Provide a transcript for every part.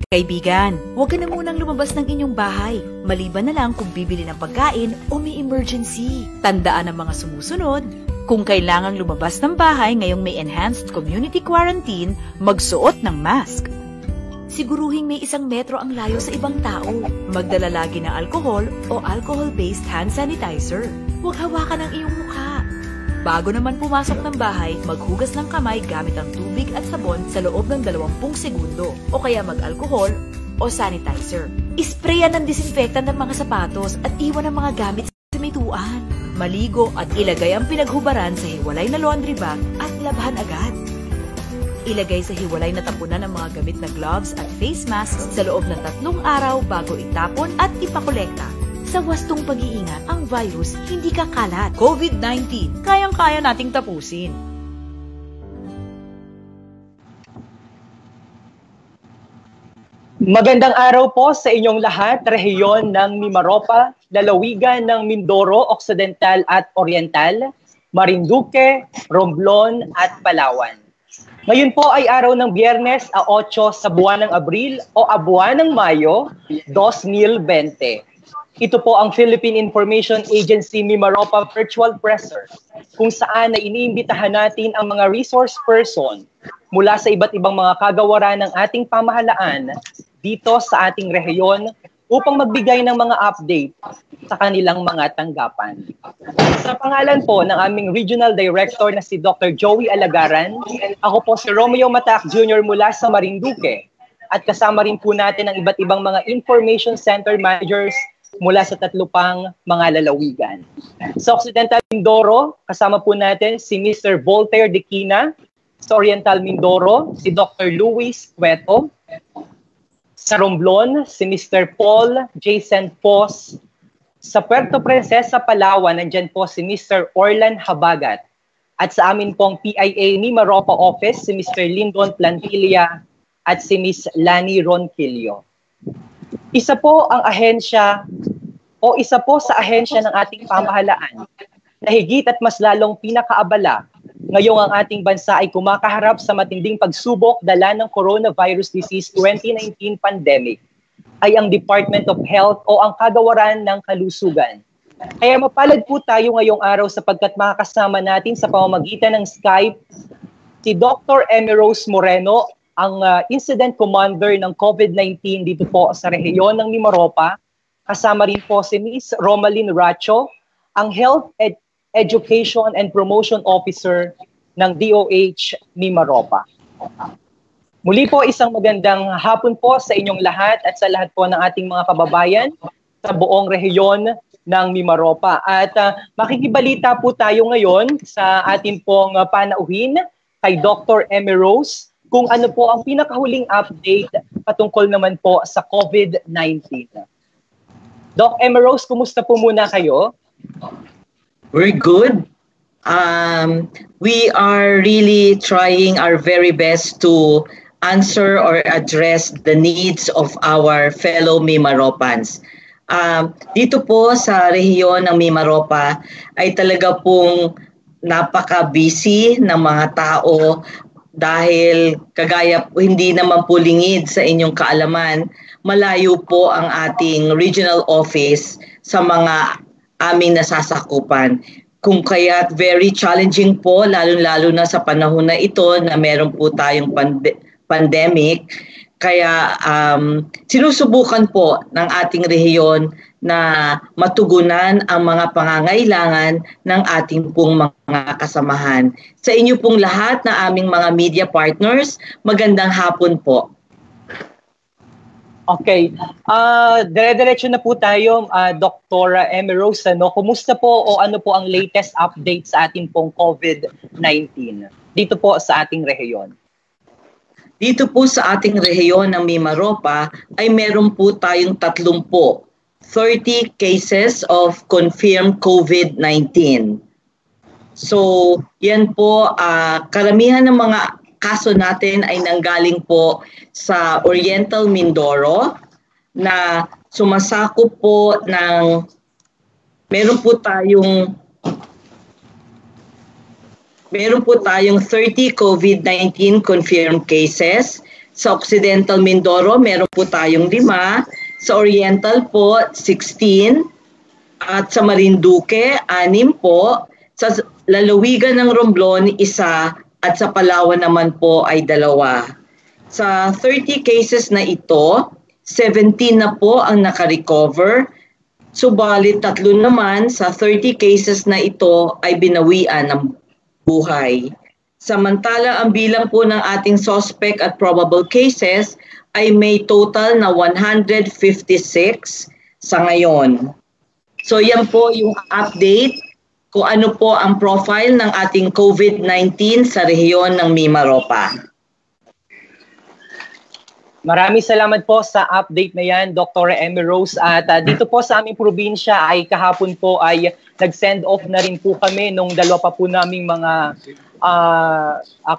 Kaibigan, huwag ka na munang lumabas ng inyong bahay, maliban na lang kung bibili ng pagkain o may emergency. Tandaan ang mga sumusunod. Kung kailangang lumabas ng bahay ngayong may enhanced community quarantine, magsuot ng mask. Siguruhing may 1 metro ang layo sa ibang tao. Magdala lagi ng alcohol o alcohol-based hand sanitizer. Huwag hawakan ang iyong mukha. Bago naman pumasok ng bahay, maghugas ng kamay gamit ang tubig at sabon sa loob ng 20 segundo o kaya mag-alcohol o sanitizer. Isprayan ng disinfectant ng mga sapatos at iwan ang mga gamit sa pintuan. Maligo at ilagay ang pinaghubaran sa hiwalay na laundry bag at labhan agad. Ilagay sa hiwalay na tapunan ang mga gamit na gloves at face masks sa loob ng 3 araw bago itapon at ipakolekta. Sa wastong pag-iingat, ang virus hindi kakalat. COVID-19, kayang-kaya nating tapusin. Magandang araw po sa inyong lahat, rehiyon ng Mimaropa, lalawigan ng Mindoro, Occidental at Oriental, Marinduque, Romblon at Palawan. Ngayon po ay araw ng Biyernes, 8 sa buwan ng Abril o buwan ng Mayo, 2020. Ito po ang Philippine Information Agency Mimaropa Virtual Presser, kung saan na iniimbitahan natin ang mga resource person mula sa iba't ibang mga kagawaran ng ating pamahalaan dito sa ating rehiyon upang magbigay ng mga update sa kanilang mga tanggapan. Sa pangalan po ng aming Regional Director na si Dr. Joey Alagaran, ako po si Romeo Matac Jr. mula sa Marinduque at kasama rin po natin ang iba't ibang mga Information Center Managers mula sa 3 pang mga lalawigan. Sa Occidental Mindoro, kasama po natin si Mr. Voltaire Dequina. Sa Oriental Mindoro, si Dr. Luis Cueto. Sa Romblon, si Mr. Paul Jason Pos. Sa Puerto Princesa, Palawan, nandyan po si Mr. Orlan Habagat. At sa amin pong PIA Mimaropa Office, si Mr. Lyndon Plantilla at si Ms. Lani Ronquillo. Isa po sa ahensya ng ating pamahalaan na higit at mas lalong pinakaabala ngayong ang ating bansa ay kumakaharap sa matinding pagsubok dala ng Coronavirus Disease 2019 pandemic ay ang Department of Health o ang Kagawaran ng Kalusugan. Kaya mapalad po tayo ngayong araw sapagkat makakasama natin sa pamamagitan ng Skype si Dr. Emmy Rose Moreno, ang Incident Commander ng COVID-19 dito po sa rehiyon ng Mimaropa. Kasama rin po si Ms. Romalyn Racho, ang Health Education and Promotion Officer ng DOH Mimaropa. Muli po isang magandang hapon po sa inyong lahat at sa lahat po ng ating mga kababayan sa buong rehiyon ng Mimaropa. At makikibalita po tayo ngayon sa ating pong panauhin kay Dr. Emmy Rose kung ano po ang pinakahuling update patungkol naman po sa COVID-19. Doc Emmy Rose, kumusta po muna kayo? We're good. We are really trying our very best to answer or address the needs of our fellow Mimaropans. Dito po sa rehiyon ng Mimaropa ay talaga pong napaka-busy ng mga tao dahil kagaya hindi naman po lingid sa inyong kaalaman, malayo po ang ating regional office sa mga aming nasasakupan. Kung kaya very challenging po, lalo-lalo na sa panahon na ito na meron po tayong pandemic. Kaya sinusubukan po ng ating rehiyon na matugunan ang mga pangangailangan ng ating pong mga kasamahan. Sa inyo pong lahat na aming mga media partners, magandang hapon po. Okay. Dire-diretso na po tayo, Dr. Emmy Rose. Kumusta po o ano po ang latest update sa ating pong COVID-19 dito po sa ating rehiyon? Dito po sa ating rehiyon ng Mimaropa ay meron po tayong 30 cases of confirmed COVID-19. So, yan po, karamihan ng mga kaso natin ay nanggaling po sa Oriental Mindoro na sumasakop po ng, meron po tayong 30 COVID-19 confirmed cases. Sa Occidental Mindoro, meron po tayong 5. Sa Oriental po, 16. At sa Marinduque, 6 po. Sa lalawigan ng Romblon, 1. At sa Palawan naman po ay 2. Sa 30 cases na ito, 17 na po ang nakarecover. Subalit 3 naman sa 30 cases na ito ay binawian ng buhay. Samantala, ang bilang po ng ating suspect at probable cases ay may total na 156 sa ngayon. So yan po yung update kung ano po ang profile ng ating COVID-19 sa rehiyon ng Mimaropa. Maraming salamat po sa update na yan, Dr. Emmy Rose. At dito po sa aming probinsya ay kahapon po ay nag-send off na rin po kami nung 2 pa po naming mga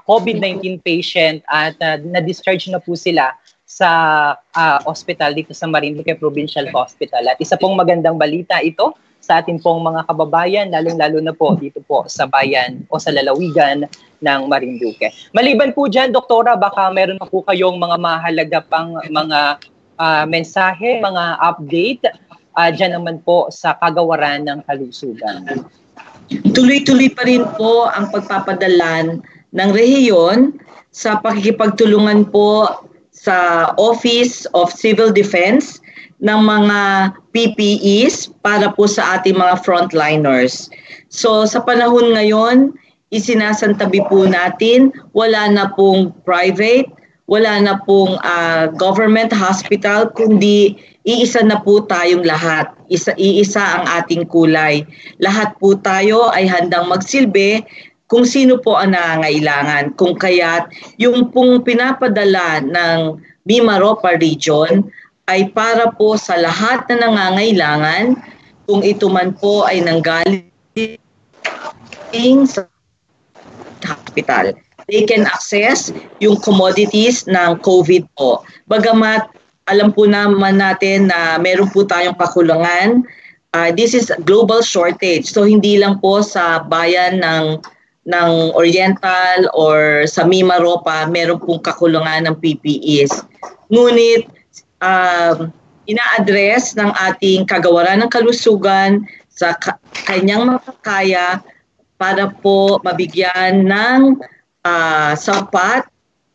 COVID-19 patient at na-discharge na po sila sa hospital dito sa Marinduque Provincial Hospital. At isa pong magandang balita ito sa ating pong mga kababayan, lalong-lalo na po dito po sa bayan o sa lalawigan ng Marinduque. Maliban po dyan, Doktora, baka meron na po kayong mga mahalaga pang mga mensahe, mga update dyan naman po sa kagawaran ng kalusugan. Tuloy-tuloy pa rin po ang pagpapadala ng rehiyon sa pakikipagtulungan po sa Office of Civil Defense ng mga PPEs para po sa ating mga frontliners. So sa panahon ngayon, isinasantabi po natin, wala na pong private, wala na pong government hospital, kundi iisa na po tayong lahat. Iisa ang ating kulay. Lahat po tayo ay handang magsilbi kung sino po ang nangangailangan. Kung kaya't yung pong pinapadala ng Mimaropa Region ay para po sa lahat na nangangailangan, kung ito man po ay nanggaling sa hospital. They can access yung commodities ng COVID po. Bagamat alam po naman natin na meron po tayong kakulangan, this is a global shortage. So hindi lang po sa bayan ng Oriental or sa Mimaropa, meron pong kakulangan ng PPEs. Ngunit ina-address ng ating kagawaran ng kalusugan sa kanyang makakaya para po mabigyan ng sapat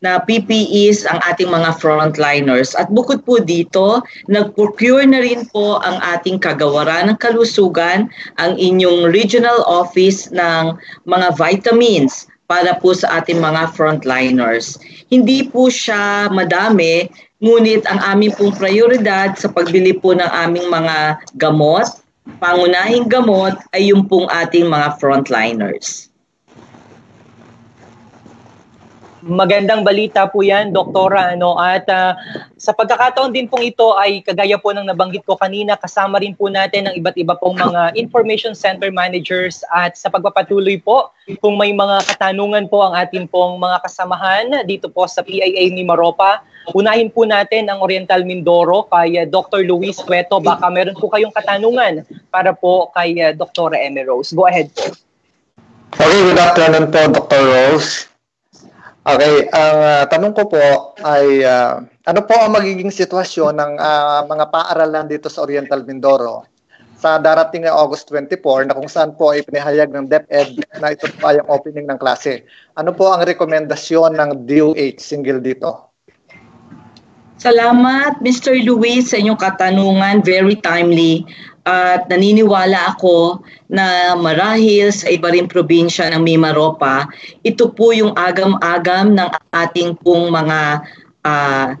na PPEs ang ating mga frontliners. At bukod po dito, nag-procure na rin po ang ating kagawaran ng kalusugan, ang inyong regional office ng mga vitamins para po sa ating mga frontliners. Hindi po siya madami, ngunit ang aming pong prioridad sa pagbili po ng aming mga gamot, pangunahing gamot ay yung pong ating mga frontliners. Magandang balita po yan, Doktora. At sa pagkakataon din pong ito ay kagaya po ng nabanggit ko kanina, kasama rin po natin ang iba't iba pong mga information center managers at sa pagpapatuloy po, kung may mga katanungan po ang ating pong mga kasamahan dito po sa PIA Mimaropa, unahin po natin ang Oriental Mindoro kay Dr. Luis Cueto. Baka meron po kayong katanungan para po kay Dr. Emmy Rose. Go ahead po. Okay, good afternoon po, Dr. Rose. Okay, ang tanong ko po ay ano po ang magiging sitwasyon ng mga paaralan dito sa Oriental Mindoro sa darating na August 24 na kung saan po ay pinahayag ng DepEd na ito po ay ang opening ng klase. Ano po ang rekomendasyon ng DOH single dito? Salamat, Mr. Luis, sa inyong katanungan. Very timely. At naniniwala ako na marahil sa iba ring probinsya ng Mimaropa, ito po yung agam-agam ng ating pong mga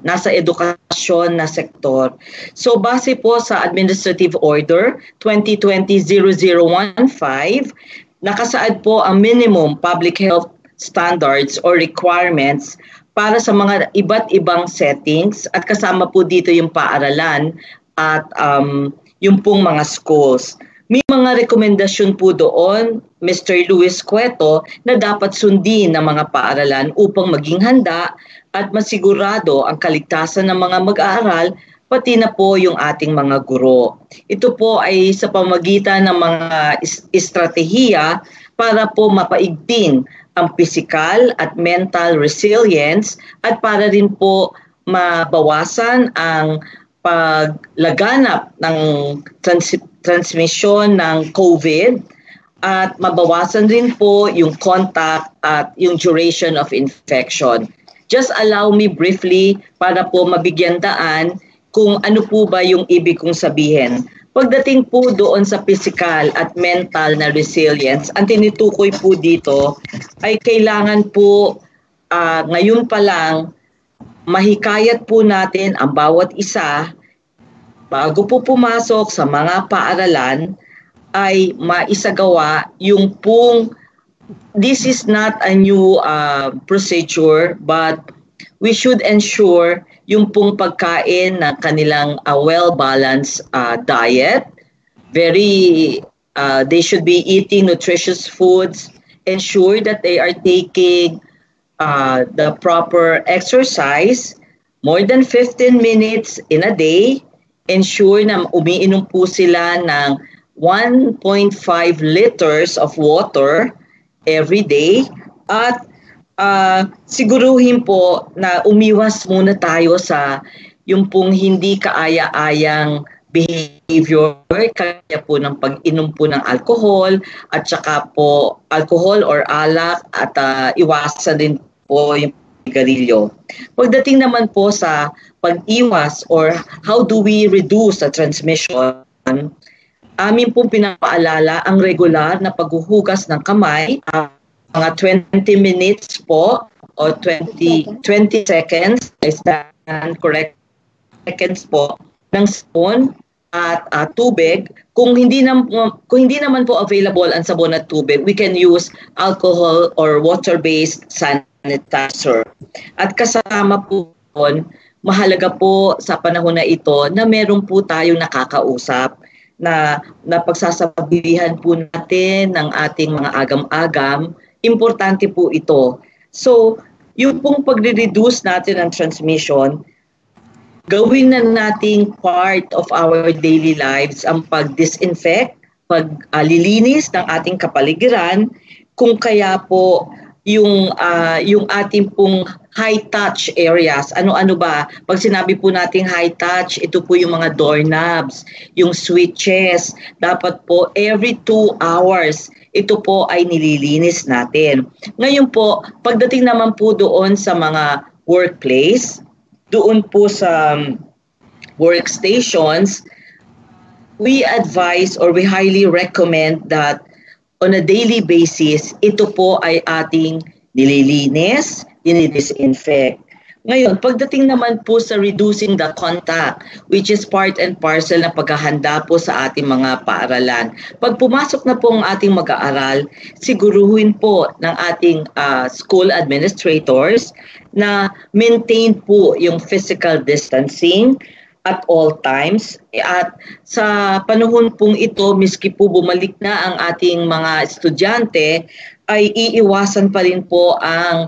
nasa edukasyon na sektor. So base po sa Administrative Order 2020-0015, nakasaad po ang minimum public health standards or requirements para sa mga iba't ibang settings at kasama po dito yung paaralan at yung pong mga schools. May mga rekomendasyon po doon, Mr. Luis Cueto, na dapat sundin ng mga paaralan upang maging handa at masigurado ang kaligtasan ng mga mag-aaral, pati na po yung ating mga guro. Ito po ay sa pamagitan ng mga estratehiya para po mapaigting ang physical at mental resilience at para rin po mabawasan ang paglaganap ng transmission ng COVID at mabawasan rin po yung contact at yung duration of infection. Just allow me briefly para po mabigyan daan kung ano po ba yung ibig kong sabihin. Pagdating po doon sa physical at mental na resilience, ang tinutukoy po dito ay kailangan po ngayon pa lang mahikayat po natin ang bawat isa bago po pumasok sa mga paaralan ay maisagawa yung pong this is not a new procedure but we should ensure yung pong pagkain na kanilang well-balanced diet. They should be eating nutritious foods, ensure that they are taking the proper exercise, more than 15 minutes in a day, ensure na umiinom po sila ng 1.5 liters of water every day at siguruhin po na umiwas muna tayo sa yung pong hindi kaaya-ayang behavior kaya po ng pag-inom po ng alcohol at saka po alcohol or alak at iwasan din po yung sigarilyo. Pagdating naman po sa pag-iwas or how do we reduce the transmission, amin pong pinapaalala ang regular na paghuhugas ng kamay, mga 20 minutes po o 20 seconds, is that correct? Seconds po ng spoon at tubig. Kung hindi naman po available ang sabon at tubig, we can use alcohol or water-based sanitizer. At kasama po doon, mahalaga po sa panahon na ito na meron po tayong nakakausap na pagsasabihan po natin ng ating mga agam-agam. Importante po ito. So, yung pong pagre-reduce natin ng transmission, gawin na nating part of our daily lives ang pag-disinfect, paglilinis ng ating kapaligiran, kung kaya po yung ating pong high-touch areas. Ano-ano ba? Pag sinabi po nating high-touch, ito po yung mga doorknobs, yung switches. Dapat po every 2 hours, ito po ay nililinis natin. Ngayon po, pagdating naman po doon sa mga workplace, doon po sa workstations, we advise or we highly recommend that on a daily basis, ito po ay ating nililinis, dinidisinfect. Ngayon, pagdating naman po sa reducing the contact, which is part and parcel na paghahanda po sa ating mga paaralan. Pag pumasok na po ang ating mag-aaral, siguruhin po ng ating school administrators na maintain po yung physical distancing at all times. At sa panahon pong ito, miski po bumalik na ang ating mga estudyante, ay iiwasan pa rin po ang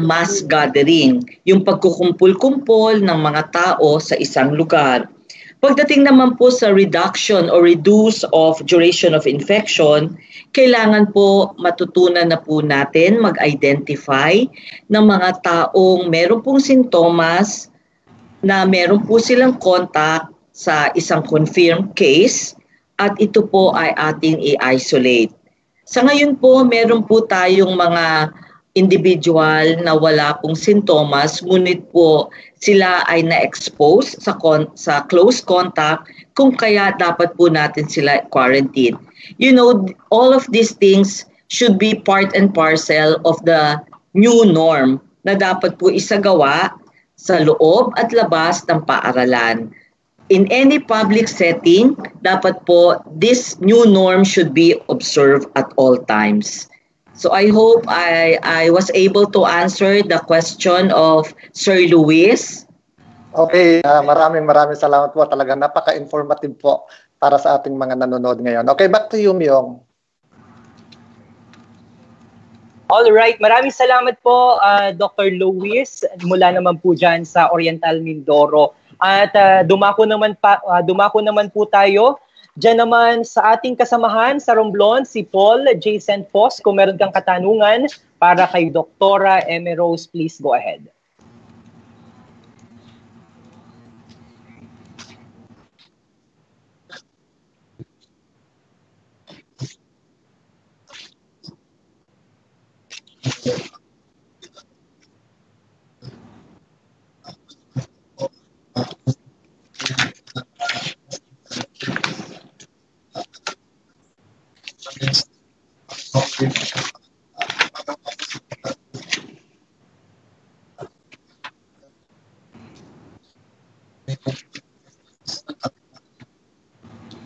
mass gathering, yung pagkukumpul-kumpol ng mga tao sa isang lugar. Pagdating naman po sa reduction or reduce of duration of infection, kailangan po matutunan na po natin mag-identify ng mga taong meron pong sintomas na meron po silang contact sa isang confirmed case at ito po ay ating i-isolate. Sa ngayon po, meron po tayong mga individual na wala pong sintomas, ngunit po sila ay na-expose sa close contact, kung kaya dapat po natin sila quarantine. You know, all of these things should be part and parcel of the new norm na dapat po isagawa sa loob at labas ng paaralan. In any public setting, dapat po this new norm should be observed at all times. So I hope I was able to answer the question of Sir Luis. Okay, maraming salamat po. Talagang napaka-informative po para sa ating mga nanonood ngayon. Okay, back to you, Myong. All right, maraming salamat po, Dr. Luis, mula naman po dyan sa Oriental Mindoro. At dumako naman po tayo diyan naman sa ating kasamahan sa Romblon, si Paul J. Fos. Kung meron kang katanungan para kay Dr. Eme Rose, please go ahead.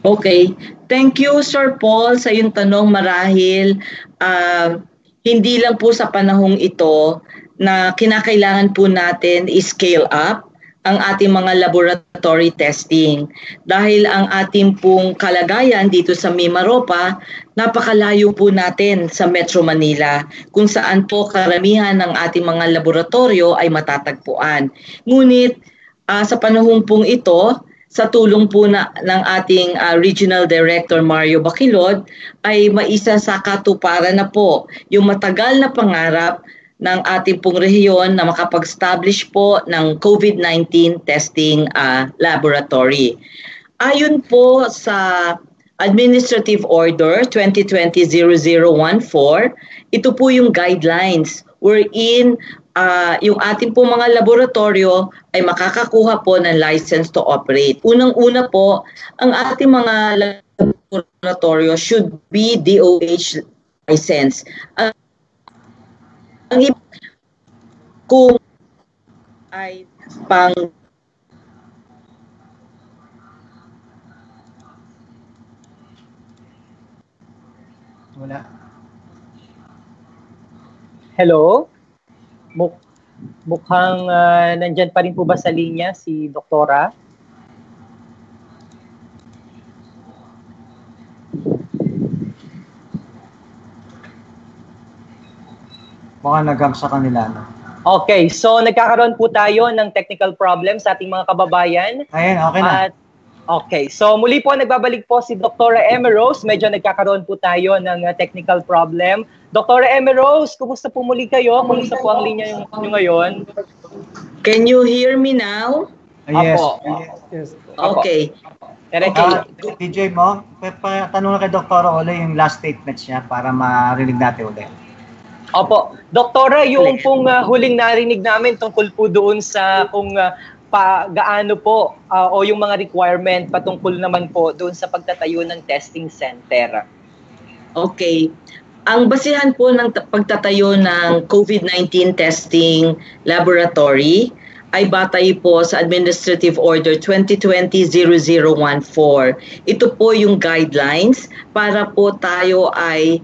Okay. Thank you, Sir Paul, sa iyong tanong. Marahil hindi lang po sa panahong ito na kinakailangan po natin i-scale up ang ating mga laboratory testing. Dahil ang ating pong kalagayan dito sa Mimaropa, napakalayo po natin sa Metro Manila, kung saan po karamihan ng ating mga laboratorio ay matatagpuan. Ngunit sa panahong pong ito, sa tulong po ng ating Regional Director Mario Baquilod, ay maisa sa katuparan na po yung matagal na pangarap ng ating pong rehiyon na makapag-establish po ng COVID-19 testing laboratory. Ayon po sa Administrative Order 2020-0014, ito po yung guidelines wherein yung ating po mga laboratorio ay makakakuha po ng license to operate. Unang-una po, ang ating mga laboratorio should be DOH license. Ang kung ay pang wala. Hello? Mukhang nandyan pa rin po ba sa linya si Doktora? Mukhang nag-hang sa kanila, no? Okay, so nagkakaroon po tayo ng technical problem sa ating mga kababayan. Ayan, okay na. Okay, so muli po nagbabalik po si Dr. Emma Rose. Medyo nagkakaroon po tayo ng technical problem. Dr. Emma Rose, kumusta po muli kayo? Kumusta po ang linya nyo ngayon? Can you hear me now? Yes. Apo. Yes. Okay. DJ mo, tanong na kay Dr. Ole yung last statements niya para marinig natin ulit. Opo. Doktora, yung pong huling narinig namin tungkol po doon sa kung gaano po o yung mga requirement patungkol naman po doon sa pagtatayo ng testing center. Okay. Ang basihan po ng pagtatayo ng COVID-19 testing laboratory ay batay po sa Administrative Order 2020-0014. Ito po yung guidelines para po tayo ay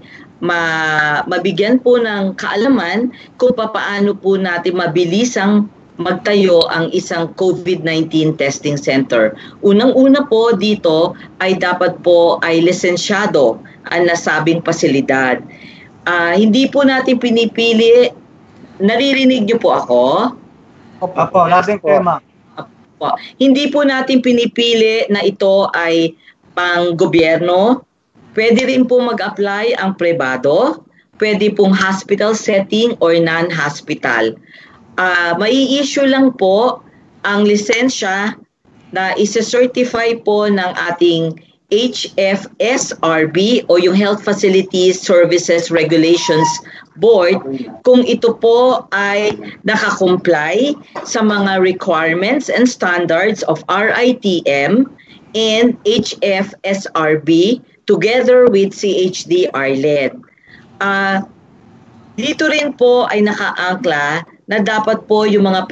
mabigyan po ng kaalaman kung paano po natin mabilisang magtayo ang isang COVID-19 testing center. Unang-una po dito ay dapat po ay lisensyado ang nasabing pasilidad. Hindi po natin pinipili, naririnig niyo po ako? Opo, lasing po, ma'am. Hindi po natin pinipili na ito ay pang gobyerno. Pwede rin po mag-apply ang pribado, pwede pong hospital setting or non-hospital. Mai-issue lang po ang lisensya na isa-certify po ng ating HFSRB o yung Health Facilities Services Regulations Board kung ito po ay nakakomply sa mga requirements and standards of RITM and HFSRB together with CHD-RLED. Dito rin po ay nakaangkla na dapat po yung mga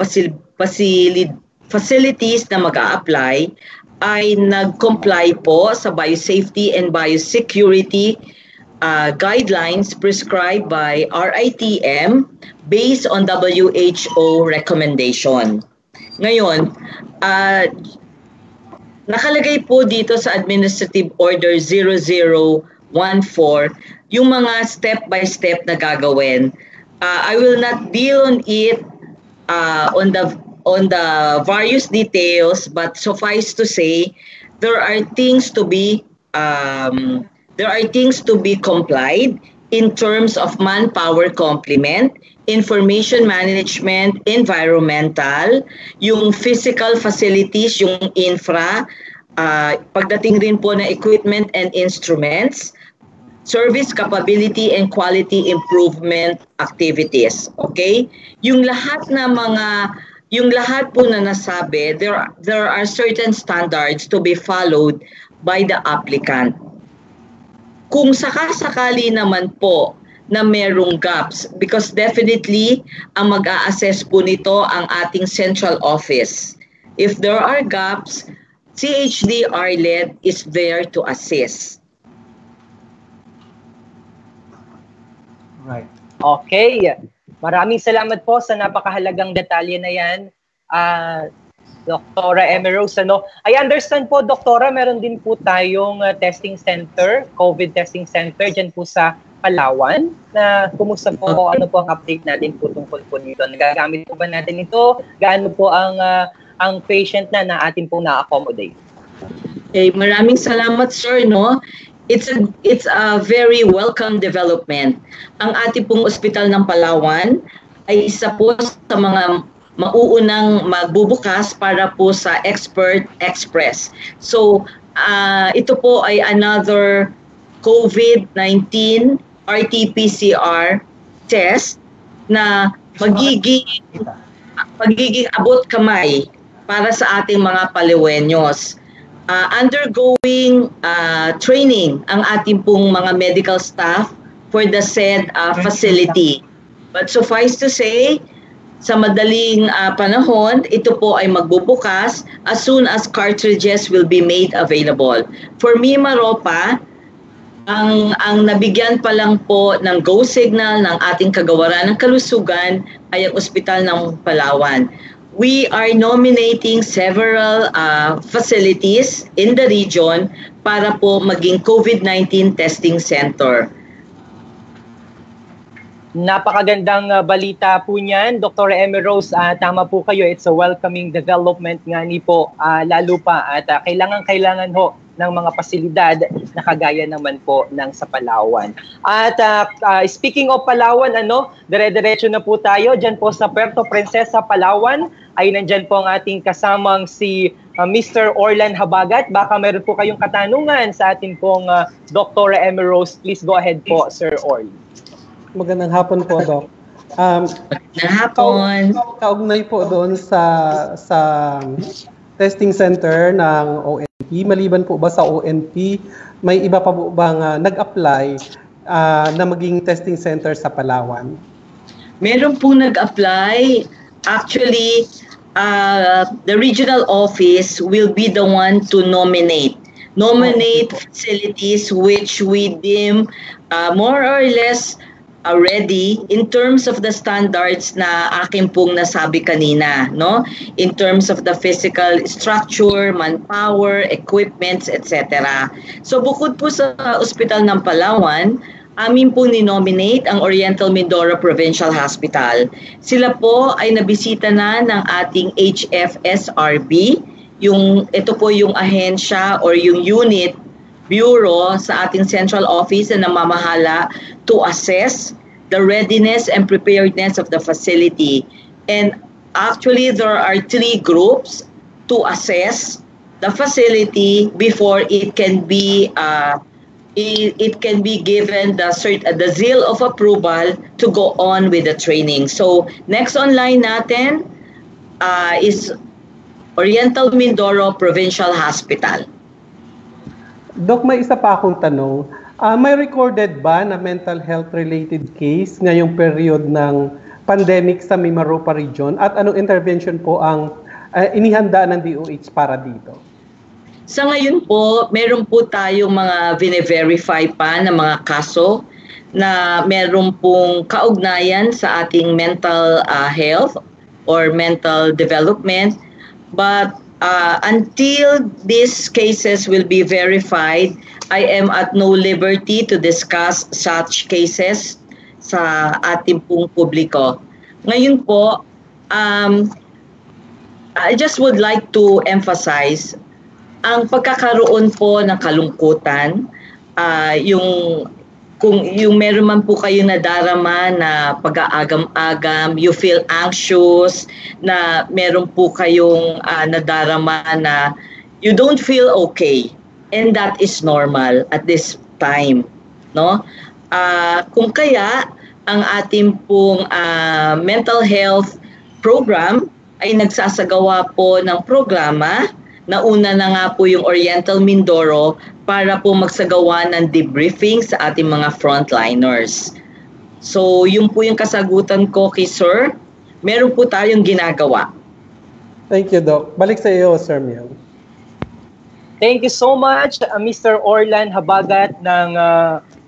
facilities na mag-a-apply ay nag-comply po sa biosafety and biosecurity guidelines prescribed by RITM based on WHO recommendation. Ngayon, nakalagay po dito sa Administrative Order 0014 yung mga step-by-step na gagawin. I will not deal on it on the various details, but suffice to say, there are things to be complied in terms of manpower complement, information management, environmental, yung physical facilities, yung infra, pagdating rin po na equipment and instruments, service capability and quality improvement activities. Okay? Yung lahat po na nasabi, there are certain standards to be followed by the applicant. Kung sakasakali naman po na merong gaps because definitely ang mag-a-assess po nito ang ating central office. If there are gaps, CHD RLED is there to assist. Right. Okay. Maraming salamat po sa napakahalagang detalye na yan, Dr. Emerose. I understand po, Doktora, meron din po tayong testing center, COVID testing center dyan po sa Palawan. Kumusta po, ano po ang update natin po tungkol po nito? Nagagamit po ba natin ito? Gaano po ang patient na atin po na-accommodate? Okay, maraming salamat, sir, no? It's a very welcome development. Ang ating pong ospital ng Palawan ay isa po sa mga mauunang magbubukas para po sa Expert Express. So, ito po ay another COVID-19 RT-PCR test na magiging abot kamay para sa ating mga Palawenyos. Undergoing training ang ating pong mga medical staff for the said facility. But suffice to say, sa madaling panahon, ito po ay magbubukas as soon as cartridges will be made available. For Mimaropa, ang nabigyan pa lang po ng go signal ng ating kagawaran ng kalusugan ay ang Ospital ng Palawan. We are nominating several facilities in the region para po maging COVID-19 testing center. Napakagandang balita po niyan, Dr. Emerose. Tama po kayo, it's a welcoming development nga ni po, lalo pa at kailangan ho ng mga pasilidad na kagaya naman po ng sa Palawan. At speaking of Palawan, dire-diretso na po tayo dyan po sa Puerto Princesa, Palawan. Ay nandyan po ang ating kasamang si Mr. Orlan Habagat. Baka meron po kayong katanungan sa ating pong Dr. Emerose. Please go ahead po, Sir Orlan. Magandang hapon po, Doc. Magandang hapon. Kaugnay po doon sa testing center ng ONP. Maliban po ba sa ONP, may iba pa po bang nag-apply na maging testing center sa Palawan? Meron po nag-apply. Actually, the regional office will be the one to nominate facilities which we deem more or less ready in terms of the standards na akin pong nasabi kanina, no? In terms of the physical structure, manpower, equipments, etc. So bukod po sa Ospital ng Palawan, amin po ni-nominate ang Oriental Mindoro Provincial Hospital. Sila po ay nabisita na ng ating HFSRB. Ito po yung ahensya or yung unit, bureau sa ating central office na namamahala to assess the readiness and preparedness of the facility. And actually, there are 3 groups to assess the facility before it can be given the seal of approval to go on with the training. So next online natin is Oriental Mindoro Provincial Hospital. Doc, may isa pa akong tanong. May recorded ba na mental health related case ngayong period ng pandemic sa Mimaropa region? At anong intervention po ang inihanda ng DOH para dito? Sa ngayon po, meron po tayong mga vine-verify pa na mga kaso na meron pong kaugnayan sa ating mental health or mental development. But until these cases will be verified, I am at no liberty to discuss such cases sa ating pong publiko. Ngayon po, I just would like to emphasize ang pagkakaroon po ng kalungkutan, kung meron man po kayo nadarama na pag-aagam-agam, you feel anxious, na meron po kayong nadarama na you don't feel okay, and that is normal at this time, no? Kung kaya ang ating pong mental health program ay nagsasagawa po ng programa. Nauna na nga po yung Oriental Mindoro para po magsagawa ng debriefing sa ating mga frontliners. So, yun po yung kasagutan ko kay Sir. Meron po tayong ginagawa. Thank you, Doc. Balik sa iyo, Sir Miel. Thank you so much, Mr. Orlan Habagat ng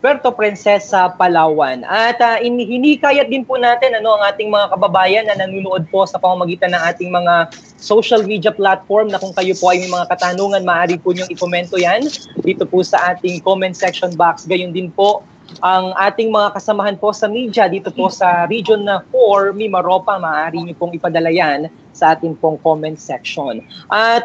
Puerto Princesa, Palawan. At hinikayat din po natin ang ating mga kababayan na nanonood po sa pamamagitan ng ating mga social media platform na kung kayo po ay may mga katanungan, maaari po niyong ikomento yan dito po sa ating comment section box. Gayon din po ang ating mga kasamahan po sa media dito po sa Region 4, Mimaropa, maaari niyo pong ipadala yan sa ating pong comment section. At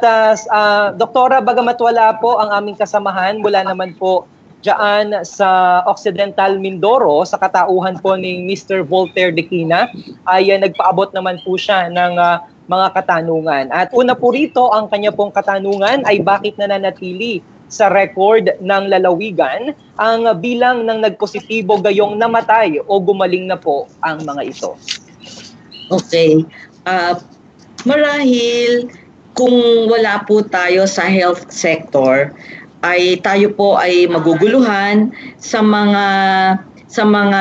Doktora, bagamat wala po ang aming kasamahan mula naman po diyan sa Occidental Mindoro, sa katauhan po ni Mr. Voltaire Dequina, ay nagpaabot naman po siya ng mga katanungan. At una po rito, ang kanya pong katanungan ay bakit nananatili sa record ng lalawigan ang bilang ng nagpositibo gayong namatay o gumaling na po ang mga ito. Okay. Marahil kung wala po tayo sa health sector, ay tayo po ay maguguluhan sa mga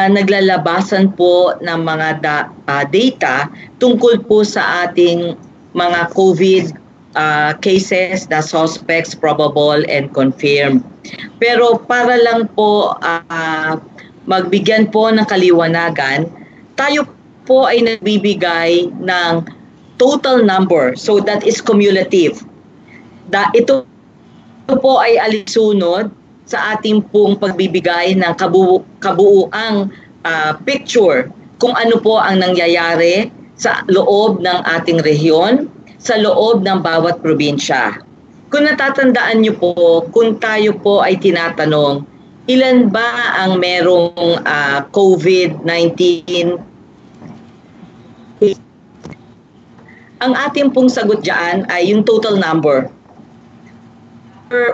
naglalabasan po ng mga data tungkol po sa ating mga COVID cases, the suspects, probable and confirmed. Pero para lang po magbigyan po ng kaliwanagan, tayo po ay nagbibigay ng total number. So that is cumulative. Ito po ay alisunod sa ating pong pagbibigay ng kabuuang picture kung ano po ang nangyayari sa loob ng ating rehiyon, sa loob ng bawat probinsya. Kung natatandaan niyo po, kung tayo po ay tinatanong, ilan ba ang merong COVID-19? Ang ating pong sagot dyan ay yung total number.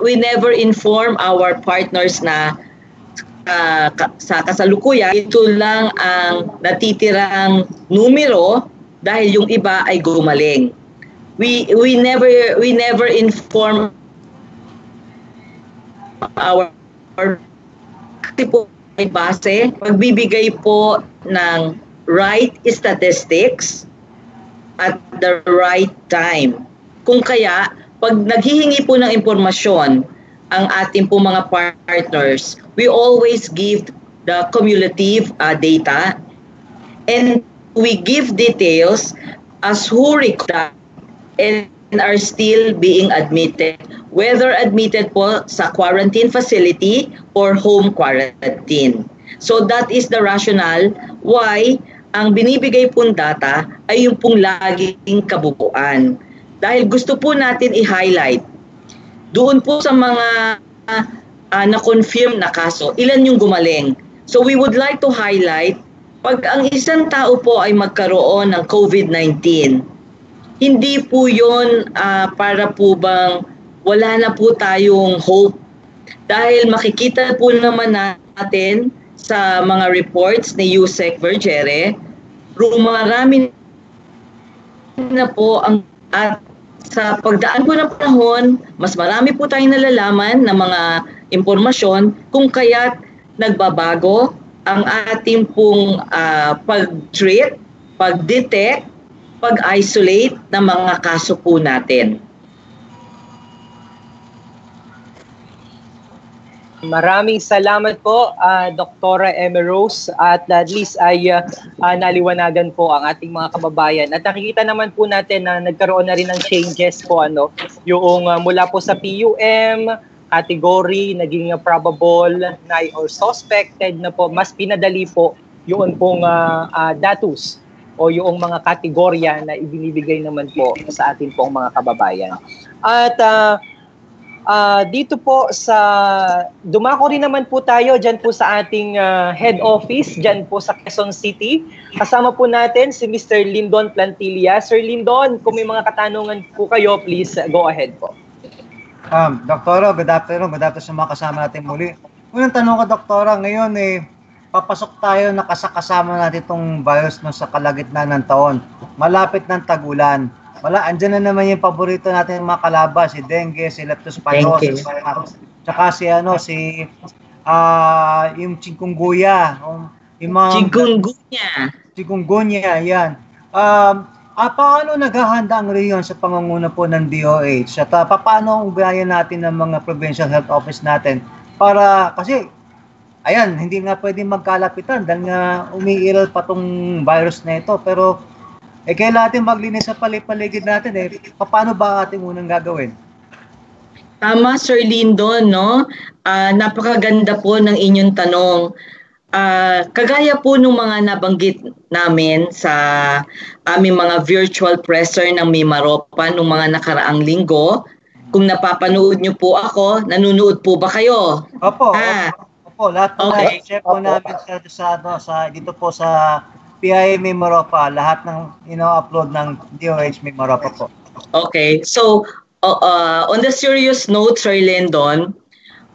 We never inform our partners na sa kasalukuyan, ito lang ang natitirang numero dahil yung iba ay gumaling. We never inform our kasi po ay base magbibigay po ng right statistics at the right time. Kung kaya pag naghihingi po ng impormasyon ang ating po mga partners, we always give the cumulative data and we give details as who require and are still being admitted, whether admitted po sa quarantine facility or home quarantine. So that is the rationale why ang binibigay pong data ay yung pong laging kabubuan. Dahil gusto po natin i-highlight doon po sa mga na-confirm na kaso, ilan yung gumaling. So we would like to highlight, pag ang isang tao po ay magkaroon ng COVID-19, hindi po yun para po bang wala na po tayong hope. Dahil makikita po naman natin sa mga reports ni Yusek Vergere, marami na po ang at sa pagdaan po ng panahon, mas marami po tayong nalalaman ng mga impormasyon kung kaya't nagbabago ang ating pong pag-treat, pag-detect, pag-isolate ng mga kaso po natin. Maraming salamat po, Dr. Emerose, at at least ay naliwanagan po ang ating mga kababayan. At nakikita naman po natin na nagkaroon na rin ng changes po, yung mula po sa PUM, category, naging probable or suspected na po, mas pinadali po yung pong datus o yung mga kategorya na ibinibigay naman po sa ating pong mga kababayan. At dito po dumako rin naman po tayo dyan po sa ating head office, dyan po sa Quezon City. Kasama po natin si Mr. Lindon Plantilla. Sir Lindon, kung may mga katanungan po kayo, please go ahead po. Doktora, good afternoon sa mga kasama natin muli. Unang tanong ko, Doktora, ngayon papasok tayo, nakasama natin itong virus sa kalagitnaan ng taon. Malapit ng tagulan. Andyan na naman yung paborito natin mga kalaban, si dengue, si leptospirosis, tsaka yung chikungunya. Yung mga Chikungunya, yan. Paano naghahanda ang rehiyon sa pangunguna po ng DOH? At paano ugnayan natin ng mga provincial health office natin para, kasi ayan, hindi nga pwedeng magkalapitan dahil nga umiiral pa tong virus na ito. Pero kailangan natin maglinis sa paligid natin. Paano ba ating unang gagawin? Tama, Sir Lindon, no? Napakaganda po ng inyong tanong. Kagaya po nung mga nabanggit namin sa aming mga virtual presser ng Mimaropa nung mga nakaraang linggo, kung napapanood nyo po ako, nanonood po ba kayo? Opo, lahat po na-share po namin dito po sa PIA Mimaropa, lahat ng upload ng DOH Mimaropa po. Okay, so on the serious note, Sir Lindon,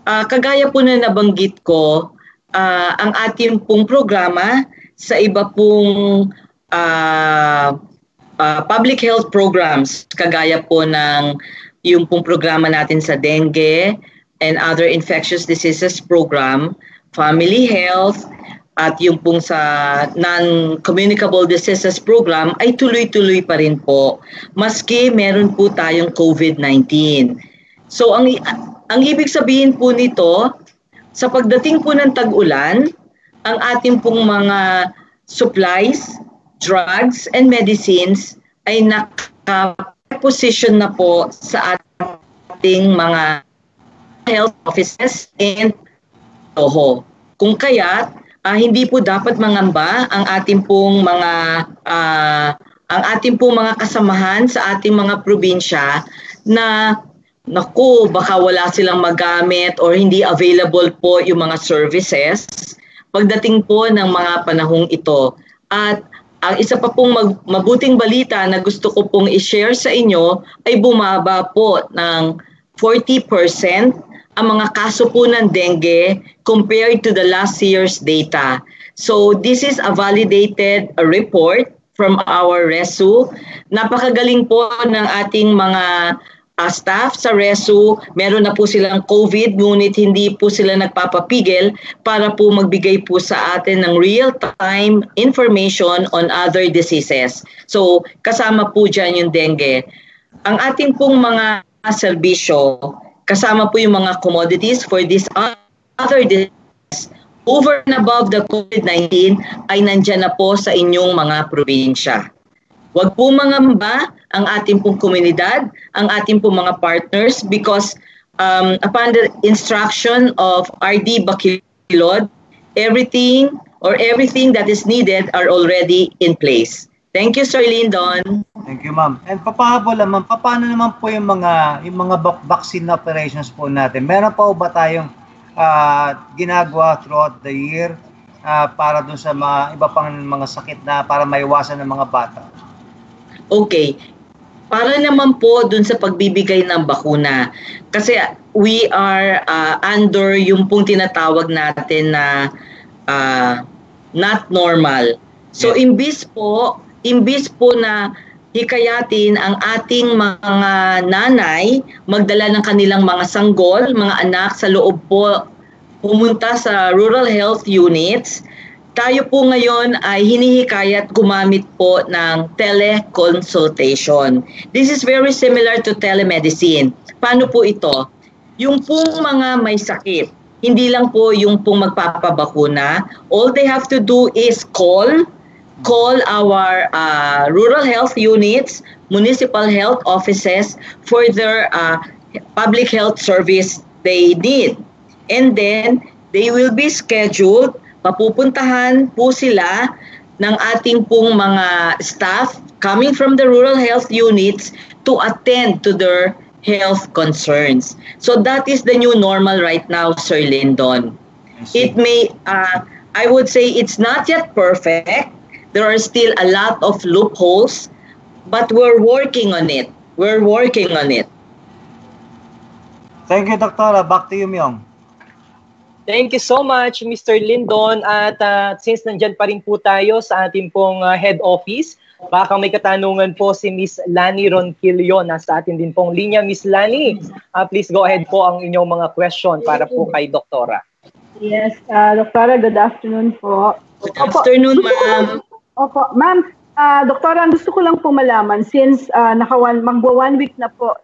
kagaya po na nabanggit ko, ang ating pong programa sa iba pong public health programs, kagaya po ng yung pong programa natin sa dengue and other infectious diseases program, family health, at yung pong sa non-communicable diseases program ay tuloy-tuloy pa rin po, maski meron po tayong COVID-19. So ang ibig sabihin po nito, sa pagdating po ng tag-ulan, ang ating pong mga supplies, drugs, and medicines ay naka-position na po sa ating mga health offices and TOHO. Kung kaya't, hindi po dapat mangamba ang ating pong mga kasamahan sa ating mga probinsya na naku, baka wala silang magamit or hindi available po yung mga services pagdating po ng mga panahong ito. At ang isa pa pong mabuting balita na gusto ko pong i-share sa inyo ay bumaba po ng 40% ang mga kaso po ng dengue compared to the last year's data. So this is a validated report from our RESU. Napakagaling po ng ating mga staff sa RESU, meron na po silang COVID, ngunit hindi po sila nagpapapigil para po magbigay po sa atin ng real-time information on other diseases. So, kasama po dyan yung dengue. Ang ating pong mga serbisyo, kasama po yung mga commodities for this other diseases, over and above the COVID-19 ay nandyan na po sa inyong mga probinsya. Huwag po mangamba ang ating pong komunidad, ang ating pong mga partners because upon the instruction of RD Baquilod, everything that is needed are already in place. Thank you, Sir Lindon. Thank you, ma'am. And papahabol naman, paano naman po yung mga vaccine operations po natin? Meron pa ba tayong ginagawa throughout the year para dun sa mga iba pang mga sakit na para maiwasan ng mga bata? Okay. Para naman po dun sa pagbibigay ng bakuna. Kasi we are under yung pong tinatawag natin na not normal. So imbis po na hikayatin ang ating mga nanay magdala ng kanilang mga sanggol, mga anak sa loob po pumunta sa rural health units, tayo po ngayon ay hinihikayat gumamit po ng teleconsultation. This is very similar to telemedicine. Paano po ito? Yung pong mga may sakit, hindi lang po yung pong magpapabakuna. All they have to do is call our rural health units, municipal health offices for their public health service they need. And then, they will be scheduled. Mapupuntahan po sila ng ating pong mga staff coming from the rural health units to attend to their health concerns. So that is the new normal right now, Sir Lindon. It may, I would say it's not yet perfect. There are still a lot of loopholes, but we're working on it. We're working on it. Thank you, Doktora. Back to you, Myong. Thank you so much, Mr. Lindon. At since nandyan pa rin po tayo sa ating pong head office, baka may katanungan po si Miss Lani Ronquillo. Nasa atin din pong linya. Miss Lani, please go ahead po ang inyong mga question para po kay Doktora. Yes, Doktora, good afternoon po. Good afternoon, ma'am. Opo, ma'am, Doktora, gusto ko lang po malaman, since magwa 1 week na po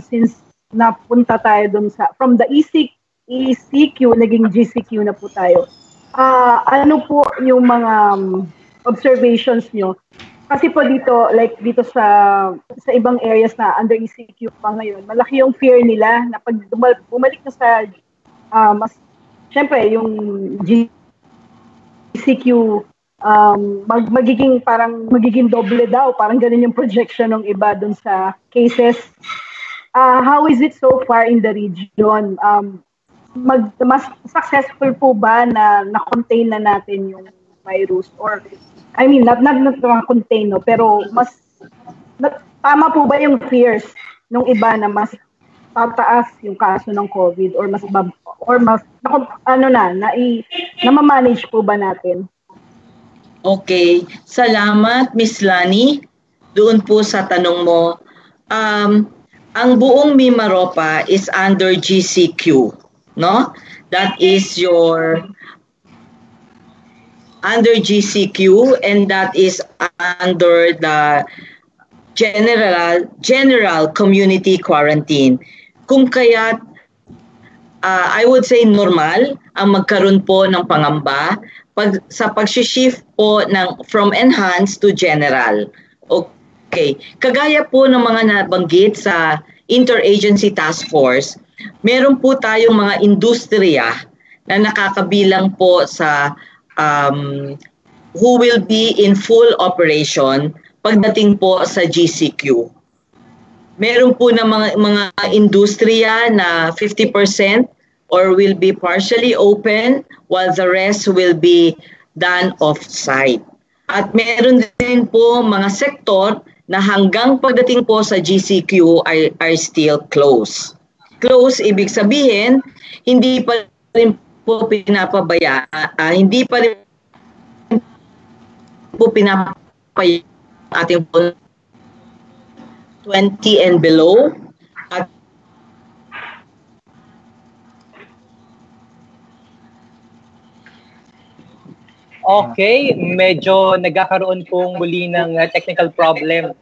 since napunta tayo dun from the ECQ, naging GCQ na po tayo. Ano po yung mga observations nyo? Kasi po dito, like dito sa ibang areas na under ECQ pa ngayon, malaki yung fear nila na pag bumalik na sa syempre yung GCQ magiging doble daw, parang ganun yung projection ng iba dun sa cases. How is it so far in the region? Mas successful po ba na na-contain na natin yung virus, or I mean not contain, no, pero mas tama po ba yung fears ng iba na mas tataas yung kaso ng COVID, or mas na-manage po ba natin? Okay, salamat Miss Lani doon po sa tanong mo. Ang buong Mimaropa is under GCQ, no? That is your under GCQ, and that is under the general community quarantine. Kung kaya't I would say normal ang magkaroon po ng pangamba sa pag-shift po from enhanced to general. Okay. Kagaya po ng mga nabanggit sa Interagency Task Force, meron po tayong mga industriya na nakakabilang po sa who will be in full operation pagdating po sa GCQ. Meron po na mga industriya na 50% or will be partially open while the rest will be done off-site. At meron din po mga sektor na hanggang pagdating po sa GCQ are still closed. Closed, ibig sabihin, hindi pa rin po hindi pa rin po pinapabaya ating 20 and below. At okay, medyo nagkakaroon pong muli ng technical problem.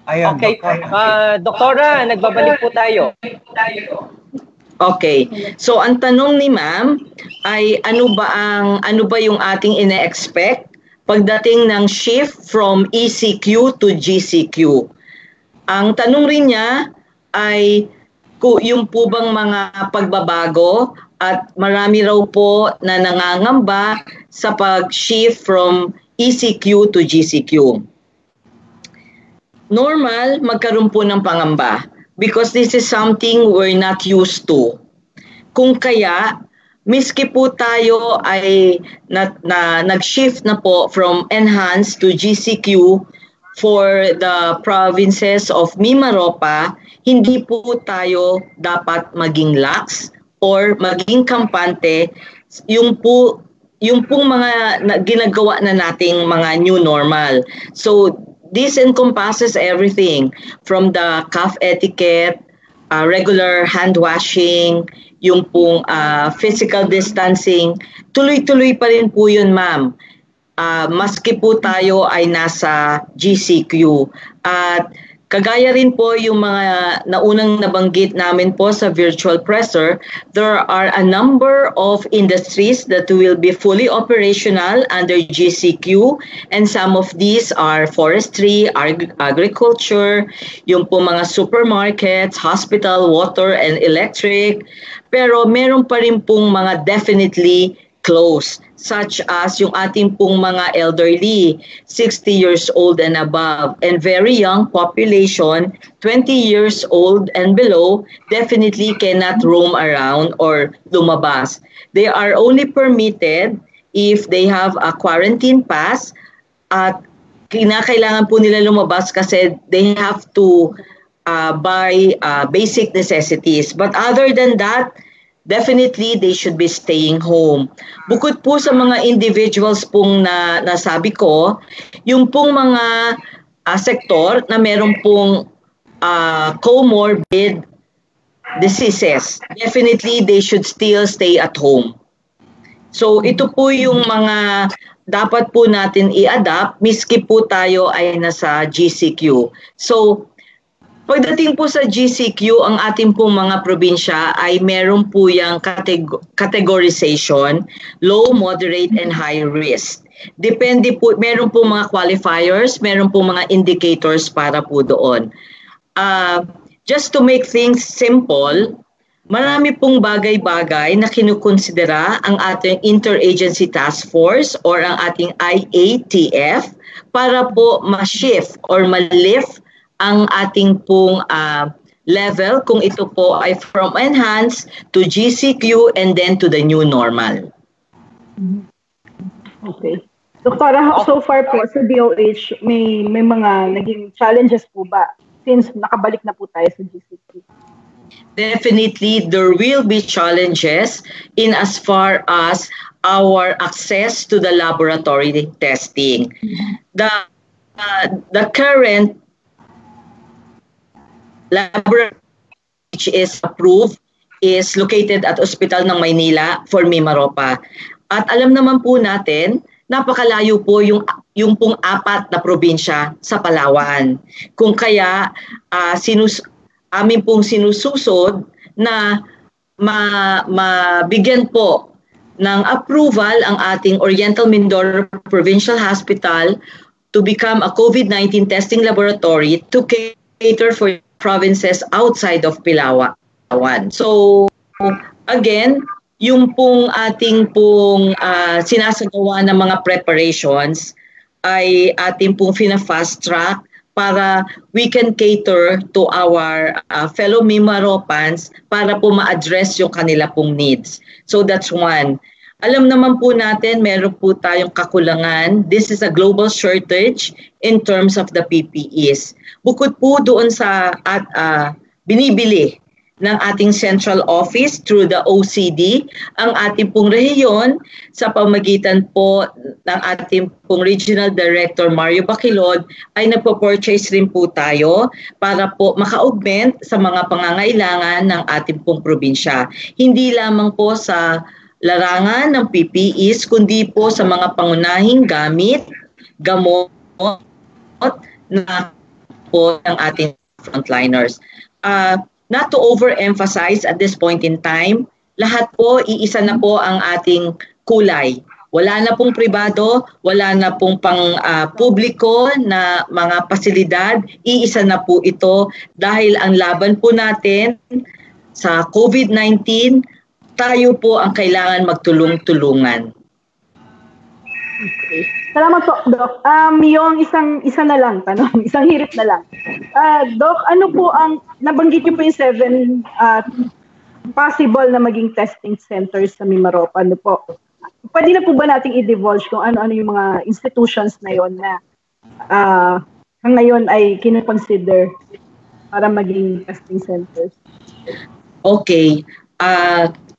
Ayun, okay, Doktora, nagbabalik po tayo. Okay. So ang tanong ni Ma'am ay ano ba yung ating ine-expect pagdating ng shift from ECQ to GCQ? Ang tanong rin niya ay yung po bang mga pagbabago at marami raw po na nangangamba sa pag-shift from ECQ to GCQ. Normal, magkaroon po ng pangamba because this is something we're not used to. Kung kaya, miski po tayo ay nag-shift na po from enhanced to GCQ for the provinces of Mimaropa, hindi po tayo dapat maging lax or maging kampante yung pong mga ginagawa na nating mga new normal. So this encompasses everything from the cough etiquette, regular hand washing, yung pong physical distancing. Tuloy-tuloy pa rin po yun, ma'am. Maski po tayo ay nasa GCQ. At kagaya rin po yung mga naunang nabanggit namin po sa virtual presser, there are a number of industries that will be fully operational under GCQ, and some of these are forestry, agriculture, yung po mga supermarkets, hospital, water, and electric. Pero meron pa rin pong mga definitely closed, such as yung ating pong mga elderly, 60 years old and above, and very young population, 20 years old and below, definitely cannot roam around or lumabas. They are only permitted if they have a quarantine pass, at kinakailangan po nila lumabas kasi they have to buy basic necessities. But other than that, definitely they should be staying home. Bukod po sa mga individuals pong nasabi ko, yung pong mga sektor na meron pong comorbid diseases, definitely they should still stay at home. So ito po yung mga dapat po natin i-adapt miski po tayo ay nasa GCQ. So pagdating po sa GCQ, ang ating pong mga probinsya ay meron po yung categorization, low, moderate, and high risk. Depende po, meron po mga qualifiers, meron po mga indicators para po doon. Just to make things simple, marami pong bagay-bagay na kinukonsidera ang ating Interagency Task Force or ang ating IATF para po ma-shift or ma-lift ang ating pong level kung ito po ay from enhanced to GCQ and then to the new normal. Okay. Doktora, so far po sa DOH, may mga naging challenges po ba since nakabalik na po tayo sa GCQ? Definitely, there will be challenges in as far as our access to the laboratory testing. The current laboratory which is approved is located at Ospital ng Maynila for Mimaropa. At alam naman po natin, napakalayo po yung pong 4 na probinsya sa Palawan. Kung kaya amin pong sinususod na mabigyan po ng approval ang ating Oriental Mindoro Provincial Hospital to become a COVID-19 testing laboratory to cater for provinces outside of Palawan. So again, yung pong ating pong sinasagawa ng mga preparations ay ating pong fina-fast track para we can cater to our fellow Mimaropans para po ma-address yung kanila pong needs. So that's one. Alam naman po natin, meron po tayong kakulangan. This is a global shortage in terms of the PPEs. Bukod po doon sa binibili ng ating central office through the OCD, ang ating pong rehiyon sa pamagitan po ng ating pong Regional Director Mario Baquilod ay nagpo-purchase rin po tayo para po maka-augment sa mga pangangailangan ng ating pong probinsya. Hindi lamang po sa larangan ng PPEs, kundi po sa mga pangunahing gamit, gamot na po ng ating frontliners. Not to overemphasize at this point in time, lahat po, iisa na po ang ating kulay. Wala na pong pribado, wala na pong publiko na mga pasilidad, iisa na po ito dahil ang laban po natin sa COVID-19, tayo po ang kailangan magtulong-tulungan. Okay. Salamat po, Doc. Yung isa na lang, tanong, isang hirit na lang. Doc, ano po ang, nabanggit niyo po yung 7 possible na maging testing centers sa Mimaropa. Ano po? Pwede na po ba nating i-divulge kung ano-ano yung mga institutions na yon na ngayon ay kinoconsider para maging testing centers? Okay.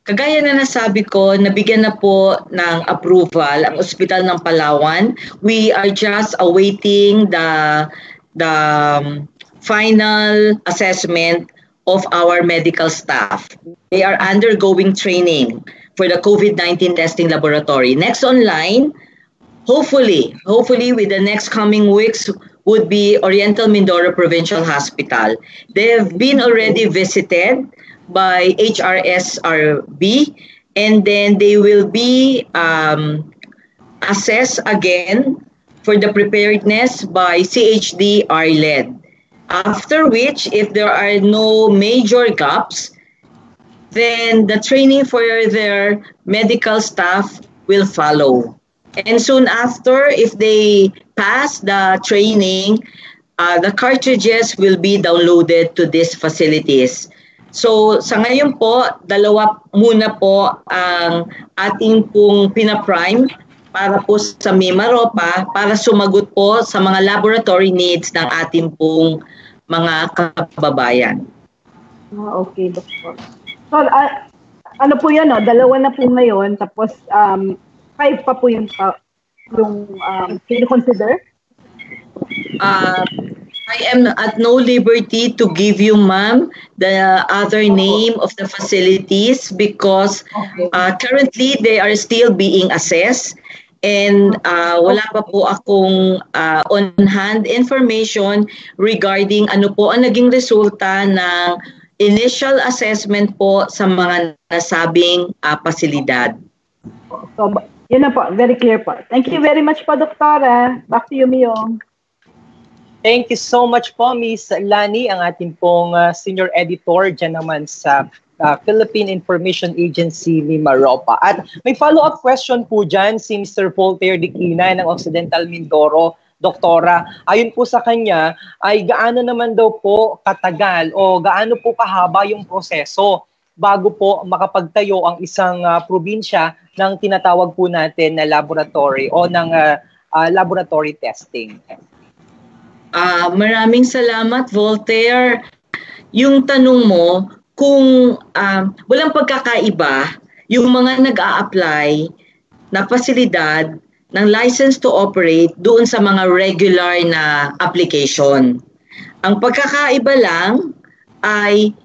Kagaya na nasabi ko, nabigyan na po ng approval ang Ospital ng Palawan. We are just awaiting the final assessment of our medical staff. They are undergoing training for the COVID-19 testing laboratory. Next online, hopefully with the next coming weeks, would be Oriental Mindoro Provincial Hospital. They have been already visited by HRSRB, and then they will be assessed again for the preparedness by CHD RLED. After which, if there are no major gaps, then the training for their medical staff will follow. And soon after, if they pass the training, the cartridges will be downloaded to these facilities. So sa ngayon po, 2 muna po ang ating pong pinaprime para po sa Mimaropa para sumagot po sa mga laboratory needs ng ating pong mga kababayan. Okay, Doctor. So ano po yan, 2 na po ngayon, tapos 5 pa po yung kino-consider? I am at no liberty to give you, ma'am, the other name of the facilities because currently they are still being assessed and wala pa po akong on-hand information regarding ano po ang naging resulta ng initial assessment po sa mga nasabing pasilidad. So, yun na po, very clear po. Thank you very much po, Doktora. Back to you, Myong. Thank you so much po, Miss Lani, ang ating pong senior editor dyan naman sa Philippine Information Agency ni Mimaropa. At may follow-up question po dyan si Mr. Voltaire Diquina ng Occidental Mindoro. Doktora, ayon po sa kanya, ay gaano naman daw po katagal o gaano po kahaba yung proseso bago po makapagtayo ang isang probinsya ng tinatawag po natin na laboratory o ng laboratory testing. Maraming salamat, Voltaire. Yung tanong mo, kung walang pagkakaiba, yung mga nag-a-apply na pasilidad ng license to operate doon sa mga regular na application. Ang pagkakaiba lang ay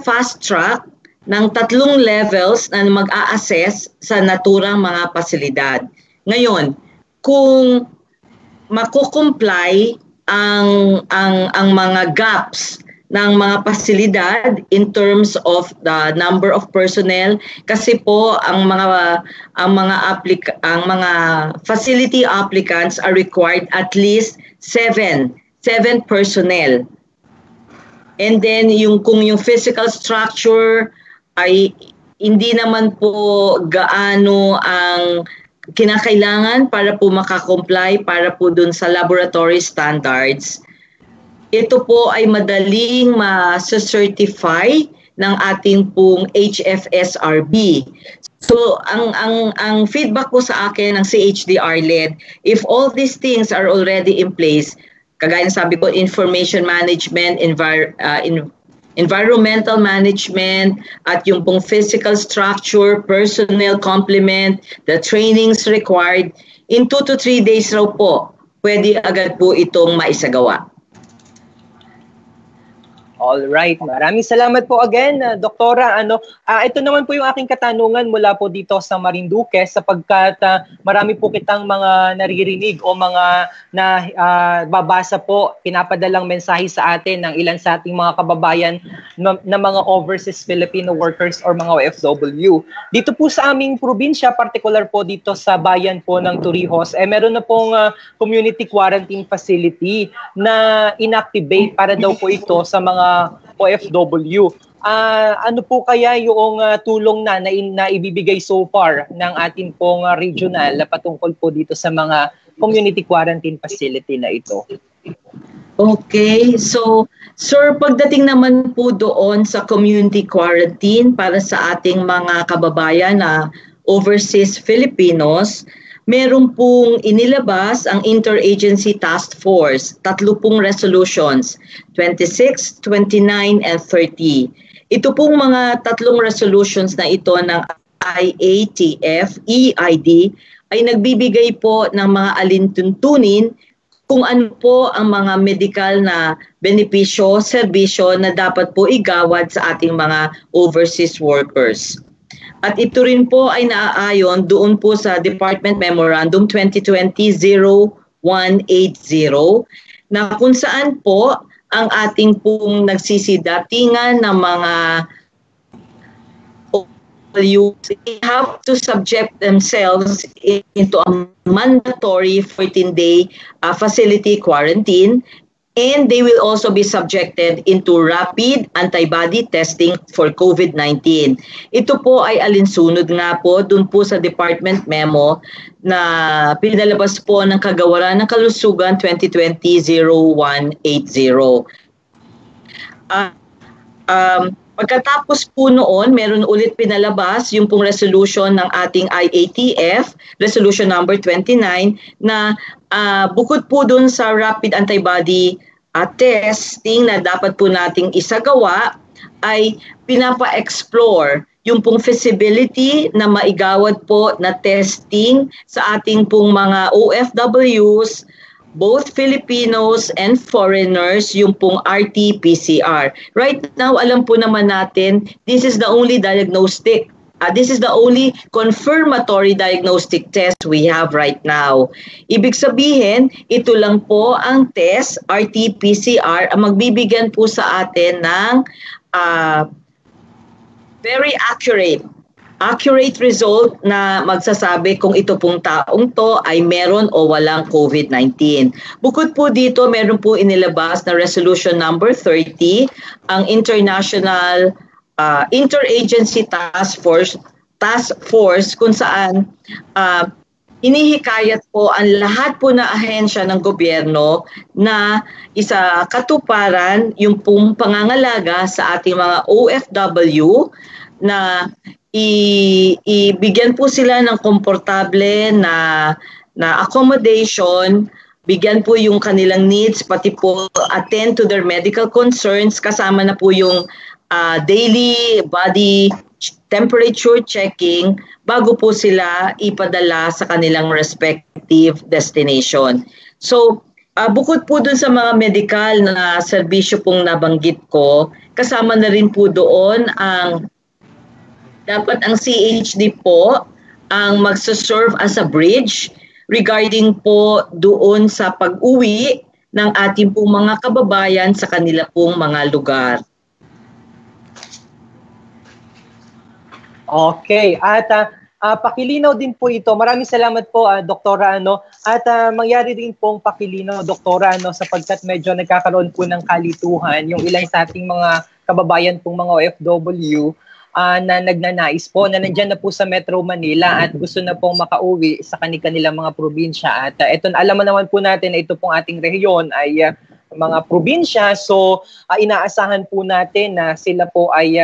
fast track ng 3 levels na mag-a-assess sa naturang mga pasilidad. Ngayon, kung makukomply ang mga gaps ng mga pasilidad in terms of the number of personnel kasi po ang mga facility applicants are required at least 7 personnel. And then kung yung physical structure ay hindi naman po gaano ang kinakailangan para po makakomply para po dun sa laboratory standards. Ito po ay madaling ma-certify ng ating pong HFSRB. So ang feedback po sa akin ng CHDR-led, if all these things are already in place, kagaya ng sabi ko, information management, environmental management, at yung pong physical structure, personnel complement, the trainings required, in 2 to 3 days raw po, pwede agad po itong maisagawa. All right. Maraming salamat po again, Doktora. Ito naman po yung aking katanungan mula po dito sa Marinduque sapagkat marami po kitang mga naririnig o mga babasa po, pinapadalang mensahe sa atin ng ilan sa ating mga kababayan na mga overseas Filipino workers or mga OFW. Dito po sa aming probinsya, particular po dito sa bayan po ng Torrijos, meron na pong community quarantine facility na inactivate para daw po ito sa mga OFW. Ano po kaya yung tulong na ibibigay so far ng ating pong regional patungkol po dito sa mga community quarantine facility na ito? Okay, so sir, pagdating naman po doon sa community quarantine para sa ating mga kababayan na overseas Filipinos, meron pong inilabas ang Interagency Task Force, 3 pong resolutions, 26, 29, and 30. Ito pong mga 3 resolutions na ito ng IATF, EID, ay nagbibigay po ng mga alintuntunin kung ano po ang mga medical na benepisyo, serbisyo na dapat po igawad sa ating mga overseas workers. At ito rin po ay naaayon doon po sa Department Memorandum 2020-0180 na kung saan po ang ating pong nagsisidatingan ng mga OFWs have to subject themselves into a mandatory 14-day facility quarantine. And they will also be subjected into rapid antibody testing for COVID-19. Ito po ay alinsunod nga po dun po sa Department Memo na pinalabas po ng Kagawaran ng Kalusugan 2020-0180. Pagkatapos po noon, meron ulit pinalabas yung pong resolution ng ating IATF, resolution number 29, na bukod po dun sa rapid antibody testing na dapat po nating isagawa, ay pinapa-explore yung pong feasibility na maigawad po na testing sa ating pong mga OFWs both Filipinos and foreigners yung pong RT-PCR. Right now, alam po naman natin, this is the only diagnostic. This is the only confirmatory diagnostic test we have right now. Ibig sabihin, ito lang po ang test, RT-PCR, ang magbibigyan po sa atin ng very accurate result na magsasabi kung ito pong taong to ay meron o walang COVID-19. Bukod po dito, meron po inilabas na Resolution number 30, ang International Interagency Task Force kung saan inihikayat po ang lahat po na ahensya ng gobyerno na isa katuparan yung pong pangangalaga sa ating mga OFW na ibigyan po sila ng komportable na accommodation, bigyan po yung kanilang needs, pati po attend to their medical concerns, kasama na po yung daily body temperature checking bago po sila ipadala sa kanilang respective destination. So, bukod po dun sa mga medical na serbisyo pong nabanggit ko, kasama na rin po doon ang dapat ang CHD po ang magsaserve as a bridge regarding po doon sa pag-uwi ng ating pong mga kababayan sa kanila pong mga lugar. Okay, at pakilinaw din po ito. Maraming salamat po, Doktora At mangyari din pong pakilinaw, Doktora sapagkat medyo nagkakaroon po ng kalituhan yung ilang sa ating mga kababayan pong mga OFW na nagnanais po na nandyan na po sa Metro Manila at gusto na pong makauwi sa kanilang mga probinsya. At ito, alam naman po natin na ito pong ating rehiyon ay mga probinsya. So, inaasahan po natin na sila po ay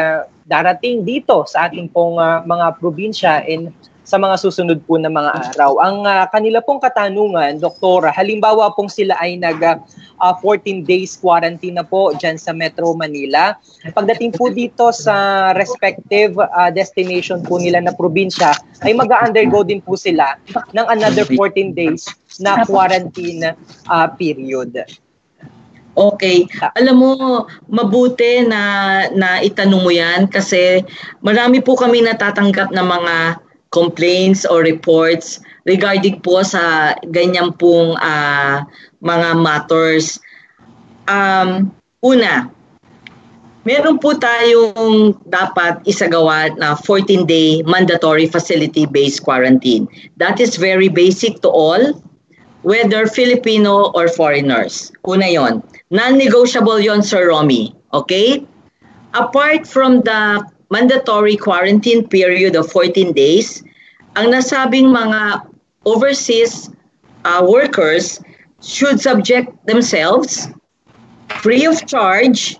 darating dito sa ating pong mga probinsya sa mga susunod po na mga araw. Ang kanila pong katanungan, Doktora, halimbawa pong sila ay 14 days quarantine na po dyan sa Metro Manila. Pagdating po dito sa respective destination po nila na probinsya, ay mag-undergo din po sila ng another 14 days na quarantine period. Okay. Alam mo, mabuti na itanong mo yan kasi marami po kami natatanggap na mga complaints or reports regarding po sa ganyan pong mga matters. Una, meron po tayong dapat isagawa na 14-day mandatory facility-based quarantine. That is very basic to all, whether Filipino or foreigners. Una yon. Non-negotiable yon, Sir Romy. Okay? Apart from the mandatory quarantine period of 14 days, ang nasabing mga overseas workers should subject themselves free of charge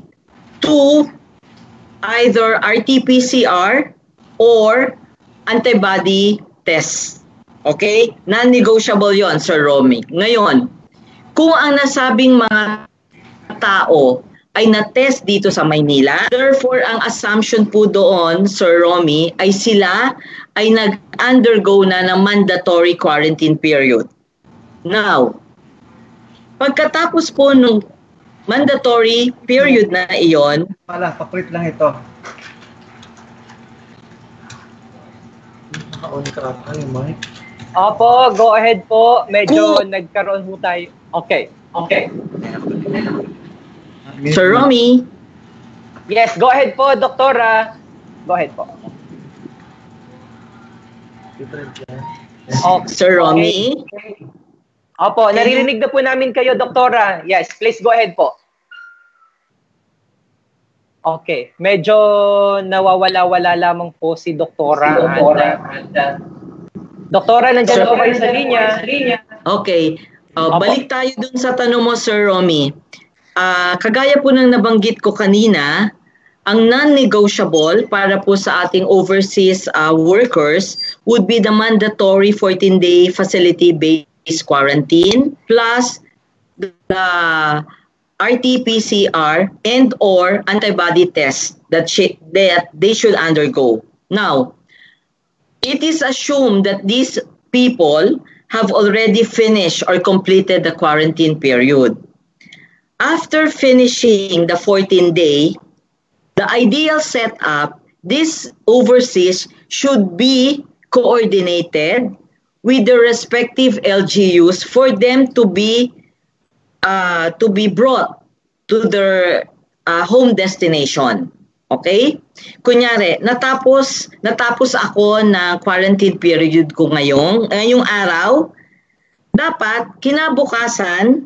to either RT-PCR or antibody tests. Okay? Non-negotiable yon, Sir Romy. Ngayon, kung ang nasabing mga tao ay na-test dito sa Maynila, therefore, ang assumption po doon, Sir Romy, ay sila ay nag-undergo na ng mandatory quarantine period. Now, pagkatapos po nung mandatory period na iyon, paprint lang ito. Opo, go ahead po. Medyo nagkaroon po tayo. Okay. Sir Romy. Yes, go ahead po, Doktora. Go ahead po. Okay. Sir Romy. Opo, naririnig na po namin kayo, Doktora. Yes, please go ahead po. Okay, medyo nawawala-wala lamang po si Doktora. Doktora, nandiyan po kayo sa linya. Okay, balik tayo dun sa tanong mo, Sir Romy. Kagaya po ng nabanggit ko kanina, ang non-negotiable para po sa ating overseas workers would be the mandatory 14-day facility-based quarantine plus the RT-PCR and or antibody test that they should undergo. Now, it is assumed that these people have already finished or completed the quarantine period. After finishing the 14-day, the ideal setup, these overseas should be coordinated with the respective LGUs for them to be brought to their home destination. Okay? Kunyari, natapos ako ng quarantine period ko ngayong araw, dapat kinabukasan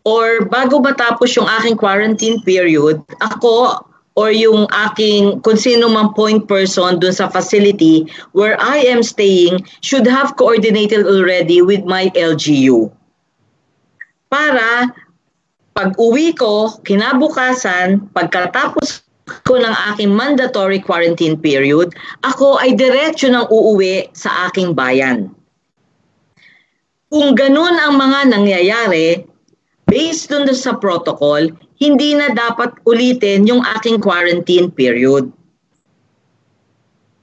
or bago matapos yung aking quarantine period, ako or yung aking kung sino mang point person dun sa facility where I am staying should have coordinated already with my LGU. Para pag uwi ko, kinabukasan, pagkatapos ko ng aking mandatory quarantine period, ako ay diretso nang uuwi sa aking bayan. Kung ganun ang mga nangyayari, based dun sa protocol, hindi na dapat ulitin yung aking quarantine period.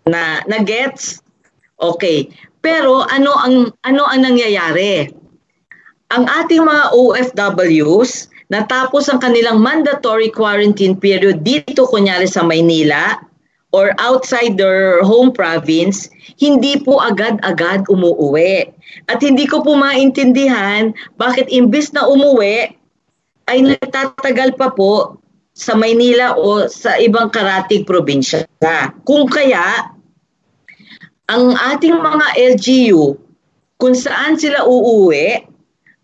Na gets? Okay. Pero ano ang nangyayari? Ang ating mga OFWs, natapos ang kanilang mandatory quarantine period dito kunyari sa Maynila or outside their home province, hindi po agad-agad umuuwi. At hindi ko po maintindihan bakit imbis na umuwi, ay nagtatagal pa po sa Maynila o sa ibang karatig probinsya. Kung kaya, ang ating mga LGU, kung saan sila uuwi,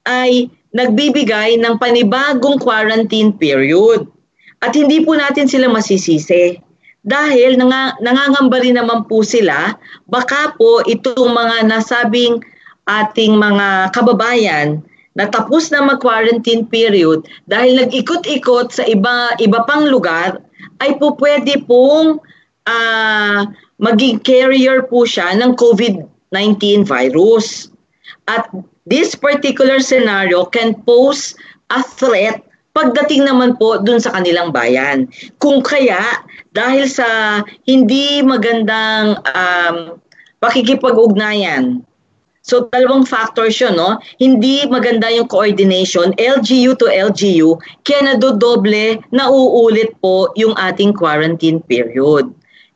ay nagbibigay ng panibagong quarantine period. At hindi po natin sila masisisi. Dahil nangangamba rin naman po sila, baka po itong mga nasabing ating mga kababayan na tapos na mag-quarantine period dahil nag-ikot-ikot sa iba pang lugar, ay po pwede pong maging carrier po siya ng COVID-19 virus. At this particular scenario can pose a threat pagdating naman po dun sa kanilang bayan. Kung kaya, dahil sa hindi magandang pakikipag-ugnayan, so dalawang factors yun, no? Hindi maganda yung coordination, LGU to LGU, kaya nadodoble na uulit po yung ating quarantine period.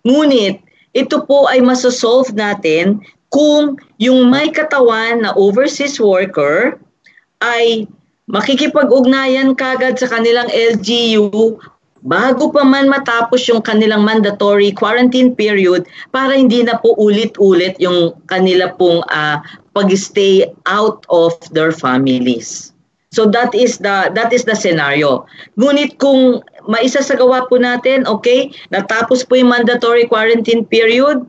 Ngunit, ito po ay masosolve natin kung yung may katawan na overseas worker ay makikipag-ugnayan kagad sa kanilang LGU bago pa man matapos yung kanilang mandatory quarantine period para hindi na po ulit-ulit yung kanila pong pag-stay out of their families. So that is the scenario. Ngunit kung maisasagawa po natin, okay, natapos po yung mandatory quarantine period,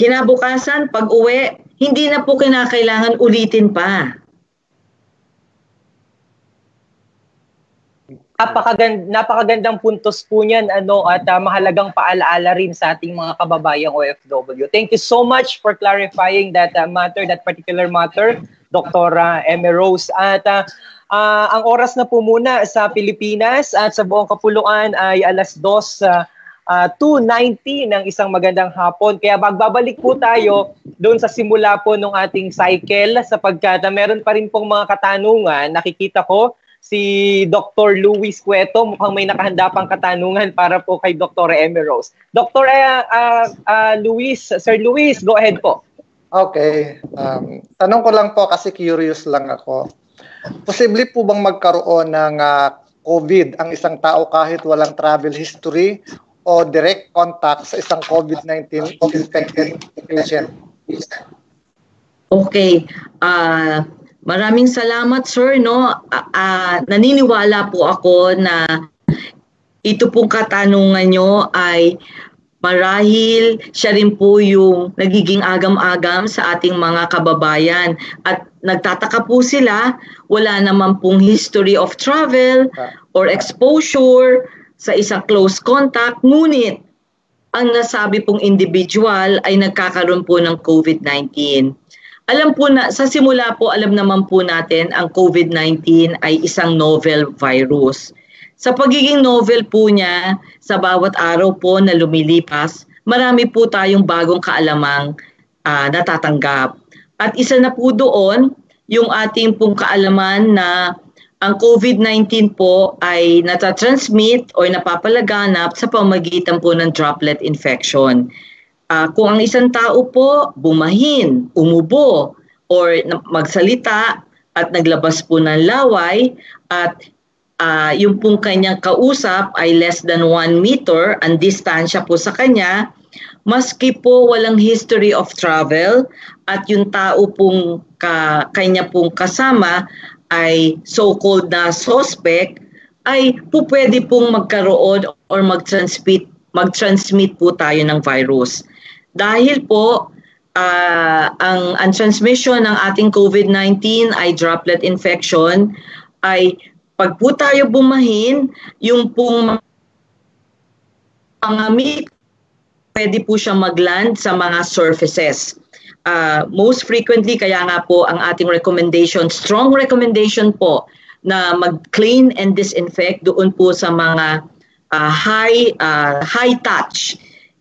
kinabukasan, pag-uwi, hindi na po kinakailangan ulitin pa. Napakagandang puntos po niyan at mahalagang paalaala rin sa ating mga kababayang OFW. Thank you so much for clarifying that particular matter, Dr. Eme Rose. At ang oras na po muna sa Pilipinas at sa buong kapuluan ay alas 2:90 ng isang magandang hapon. Kaya magbabalik po tayo doon sa simula po ng ating cycle sapagkat meron pa rin pong mga katanungan. Nakikita ko si Dr. Luis Cueto, mukhang may nakahanda pang katanungan para po kay Dr. Eme Rose. Dr. Sir Luis, go ahead po. Okay. Tanong ko lang po kasi curious lang ako. Posible po bang magkaroon ng COVID ang isang tao kahit walang travel history o direct contact sa isang COVID-19 infected patient? Okay. Maraming salamat, sir. No? Naniniwala po ako na ito pong katanungan nyo ay marahil siya rin po yung nagiging agam-agam sa ating mga kababayan. At nagtataka po sila, wala naman pong history of travel or exposure sa isang close contact. Ngunit, ang nasabi pong individual ay nagkakaroon po ng COVID-19. Alam po na, sa simula po, alam naman po natin ang COVID-19 ay isang novel virus. Sa pagiging novel po niya, sa bawat araw po na lumilipas, marami po tayong bagong kaalamang natatanggap. At isa na po doon, yung ating pong kaalaman na ang COVID-19 po ay natatransmit o napapalaganap sa pamamagitan po ng droplet infection. Kung ang isang tao po bumahin, umubo, or magsalita at naglabas po ng laway at yung pong kanyang kausap ay less than 1 meter ang distansya po sa kanya, maski po walang history of travel at yung tao pong kanya pong kasama ay so-called na suspect, ay po pwede pong magkaroon or mag-transmit po tayo ng virus. Dahil po, ang transmission ng ating COVID-19 ay droplet infection, ay pag po tayo bumahin, yung pong mga pwede po siya mag-land sa mga surfaces. Most frequently, kaya nga po ang ating recommendation, strong recommendation po na mag-clean and disinfect doon po sa mga high touch.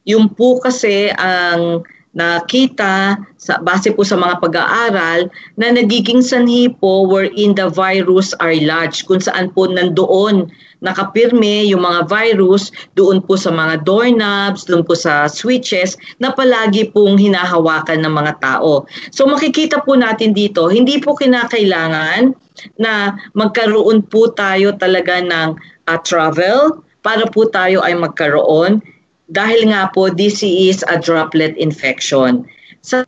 Yung po kasi ang nakita base po sa mga pag-aaral na nagiging sanhi po wherein the virus are large, kung saan po nandoon nakapirme yung mga virus doon po sa mga doorknobs, doon po sa switches na palagi pong hinahawakan ng mga tao. So makikita po natin dito, hindi po kinakailangan na magkaroon po tayo talaga ng travel para po tayo ay magkaroon. Dahil nga po, this is a droplet infection. Sa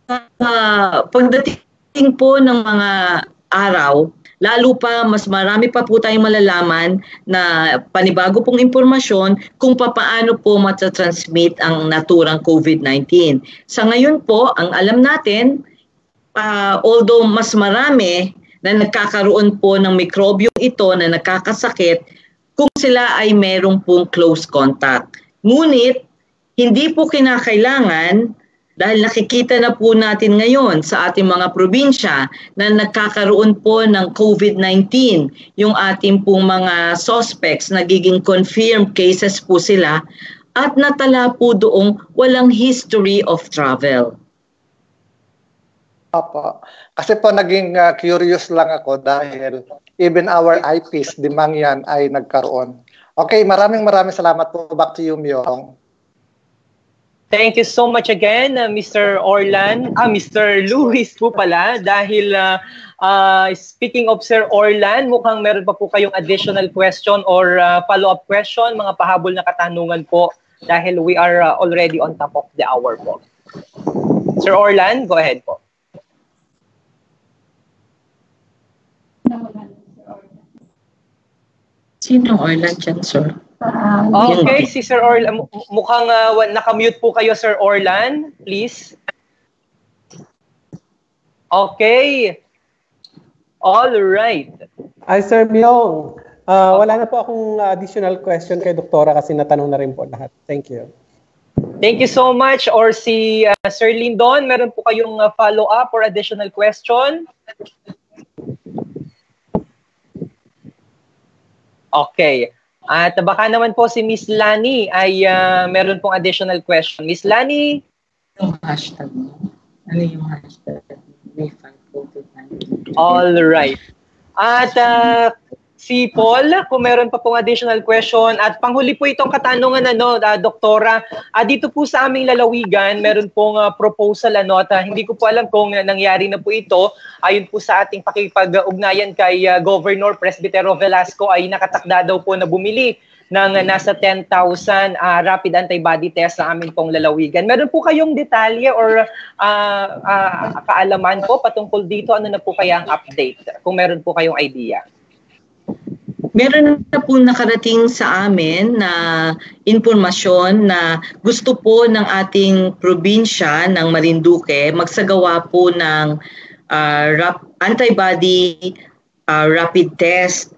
pagdating po ng mga araw, lalo pa, mas marami pa po tayong malalaman na panibago pong impormasyon kung paano po matatransmit ang naturang COVID-19. Sa ngayon po, ang alam natin, although mas marami na nagkakaroon po ng mikrobyo ito na nakakasakit, kung sila ay merong pong close contact. Ngunit, hindi po kinakailangan dahil nakikita na po natin ngayon sa ating mga probinsya na nagkakaroon po ng COVID-19 yung ating pong mga suspects, nagiging confirmed cases po sila at natala po doong walang history of travel. Opo. Kasi po naging curious lang ako dahil even our IPs, di mang yan ay nagkaroon. Okay, maraming salamat po. Back to you, Myong. Thank you so much again, Mr. Mr. Luis po pala, dahil speaking of Sir Orlan, mukhang meron pa po kayong additional question or follow-up question, mga pahabol na katanungan po, dahil we are already on top of the hour po. Sir Orlan, go ahead po. Sino Orlan dyan, sir? Okay, si Sir Orlan, mukhang nakamute po kayo, Sir Orlan, please. Okay. All right. Ay, Sir Myong, wala na po akong additional question kay Doktora kasi natanong na rin po lahat. Thank you. Thank you so much. Or si Sir Lindon, meron po kayong follow-up or additional question? Okay. At baka naman po si Miss Lani ay meron pong additional question. Miss Lani? Yung hashtag mo. Ano yung hashtag? May COVID-19. All right. At si Paul, kung meron pa pong additional question. At panghuli po itong katanungan, Doktora. Dito po sa aming lalawigan, meron pong proposal. At hindi ko po alam kung nangyari na po ito. Ayon po sa ating pakipag-ugnayan kay Governor Presbitero Velasco ay nakatakda daw po na bumili ng nasa 10,000 rapid antibody test sa amin pong lalawigan. Meron po kayong detalye or kaalaman po patungkol dito? Ano na po kaya ang update? Kung meron po kayong idea. Meron na po nakarating sa amin na impormasyon na gusto po ng ating probinsya ng Marinduque magsagawa po ng antibody rapid test.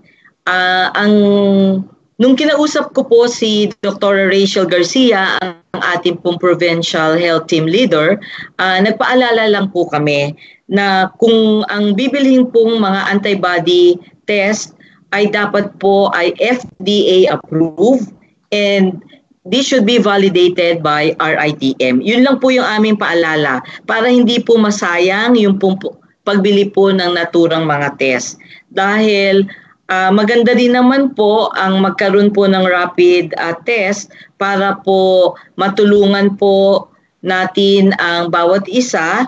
Nung kinausap ko po si Dr. Rachel Garcia, ang ating pong provincial health team leader, nagpaalala lang po kami na kung ang bibilhin pong mga antibody test ay dapat po ay FDA approved and this should be validated by RITM. Yun lang po yung aming paalala para hindi po masayang yung pagbili po ng naturang mga test. Dahil maganda din naman po ang magkaroon po ng rapid test para po matulungan po natin ang bawat isa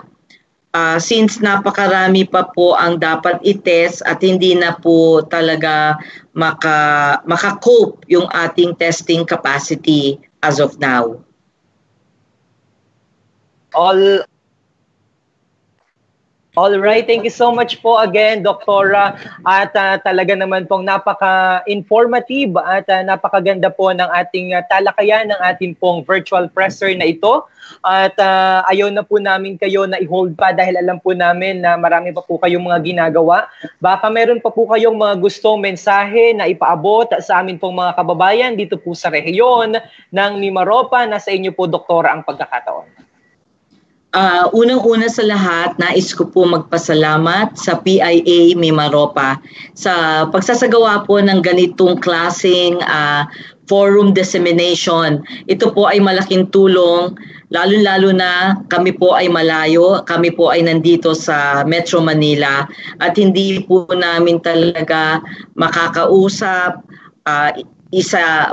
since napakarami pa po ang dapat i-test at hindi na po talaga maka-cope yung ating testing capacity as of now. All right, thank you so much po again, Doktora. At talaga naman pong napaka-informative at napakaganda po ng ating talakayan ng ating pong virtual presser na ito. At ayaw na po namin kayo na i-hold pa dahil alam po namin na marami pa po kayong mga ginagawa. Baka meron pa po kayong mga gustong mensahe na ipaabot sa amin pong mga kababayan dito po sa rehiyon ng Mimaropa. Nasa inyo po, Doktora, ang pagkakataon. Unang-una sa lahat, nais ko po magpasalamat sa PIA Mimaropa sa pagsasagawa po ng ganitong klaseng forum dissemination. Ito po ay malaking tulong, lalo-lalo na kami po ay malayo, kami po ay nandito sa Metro Manila at hindi po namin talaga makakausap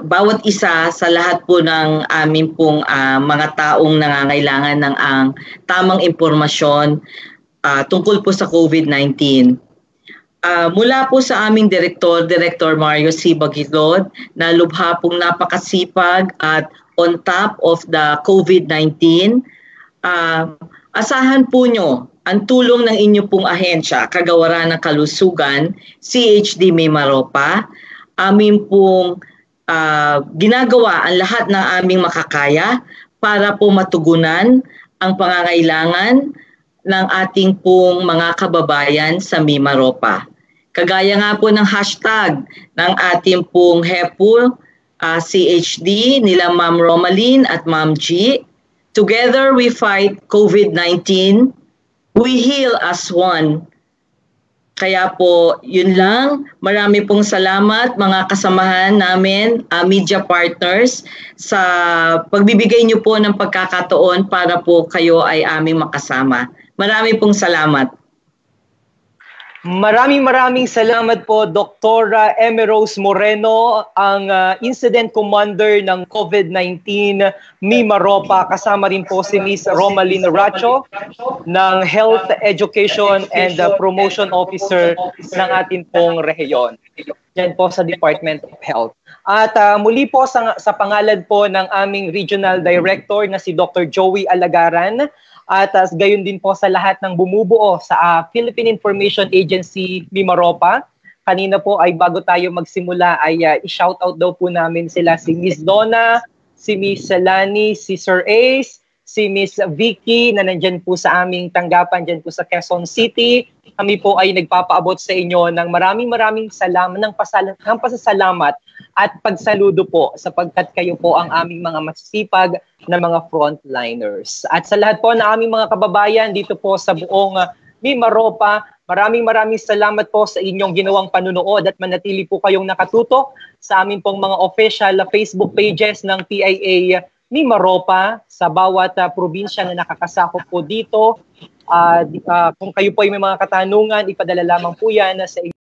bawat isa sa lahat po ng aming pong mga taong nangangailangan ng tamang impormasyon tungkol po sa COVID-19. Mula po sa aming Director Mario C. Baguilod, na lubha pong napakasipag at on top of the COVID-19, asahan po nyo ang tulong ng inyo pong ahensya, Kagawaran ng Kalusugan, CHD Mimaropa. Amin pong ginagawa ang lahat ng aming makakaya para po matugunan ang pangangailangan ng ating pong mga kababayan sa Mimaropa. Kagaya nga po ng hashtag ng ating pong HEPU, CHD, nila Ma'am Romaline at Ma'am G. Together we fight COVID-19, we heal as one. Kaya po, yun lang. Marami pong salamat mga kasamahan namin, media partners, sa pagbibigay niyo po ng pagkakataon para po kayo ay aming makasama. Marami pong salamat. Maraming salamat po, Dr. Emerose Moreno, ang Incident Commander ng COVID-19 Mimaropa. Kasama rin po si Ms. Romaline Racho ng Health Education and Promotion Officer ng ating pong rehiyon. Yan po sa Department of Health. At muli po sa pangalan po ng aming Regional Director na si Dr. Joey Alagaran, at gayon din po sa lahat ng bumubuo sa Philippine Information Agency Mimaropa. Kanina po ay bago tayo magsimula ay i-shoutout daw po namin sila, si Miss Donna, si Miss Lani, si Sir Ace, si Miss Vicky na nandyan po sa aming tanggapan dyan po sa Quezon City. Kami po ay nagpapaabot sa inyo ng maraming salamat, ng pasasalamat at pagsaludo po sapagkat kayo po ang aming mga masisipag na mga frontliners. At sa lahat po na aming mga kababayan dito po sa buong Mimaropa, maraming salamat po sa inyong ginawang panunood at manatili po kayong nakatutok sa aming pong mga official Facebook pages ng PIA Mimaropa sa bawat probinsya na nakakasakop po dito. Kung kayo po ay may mga katanungan, ipadala lamang po yan sa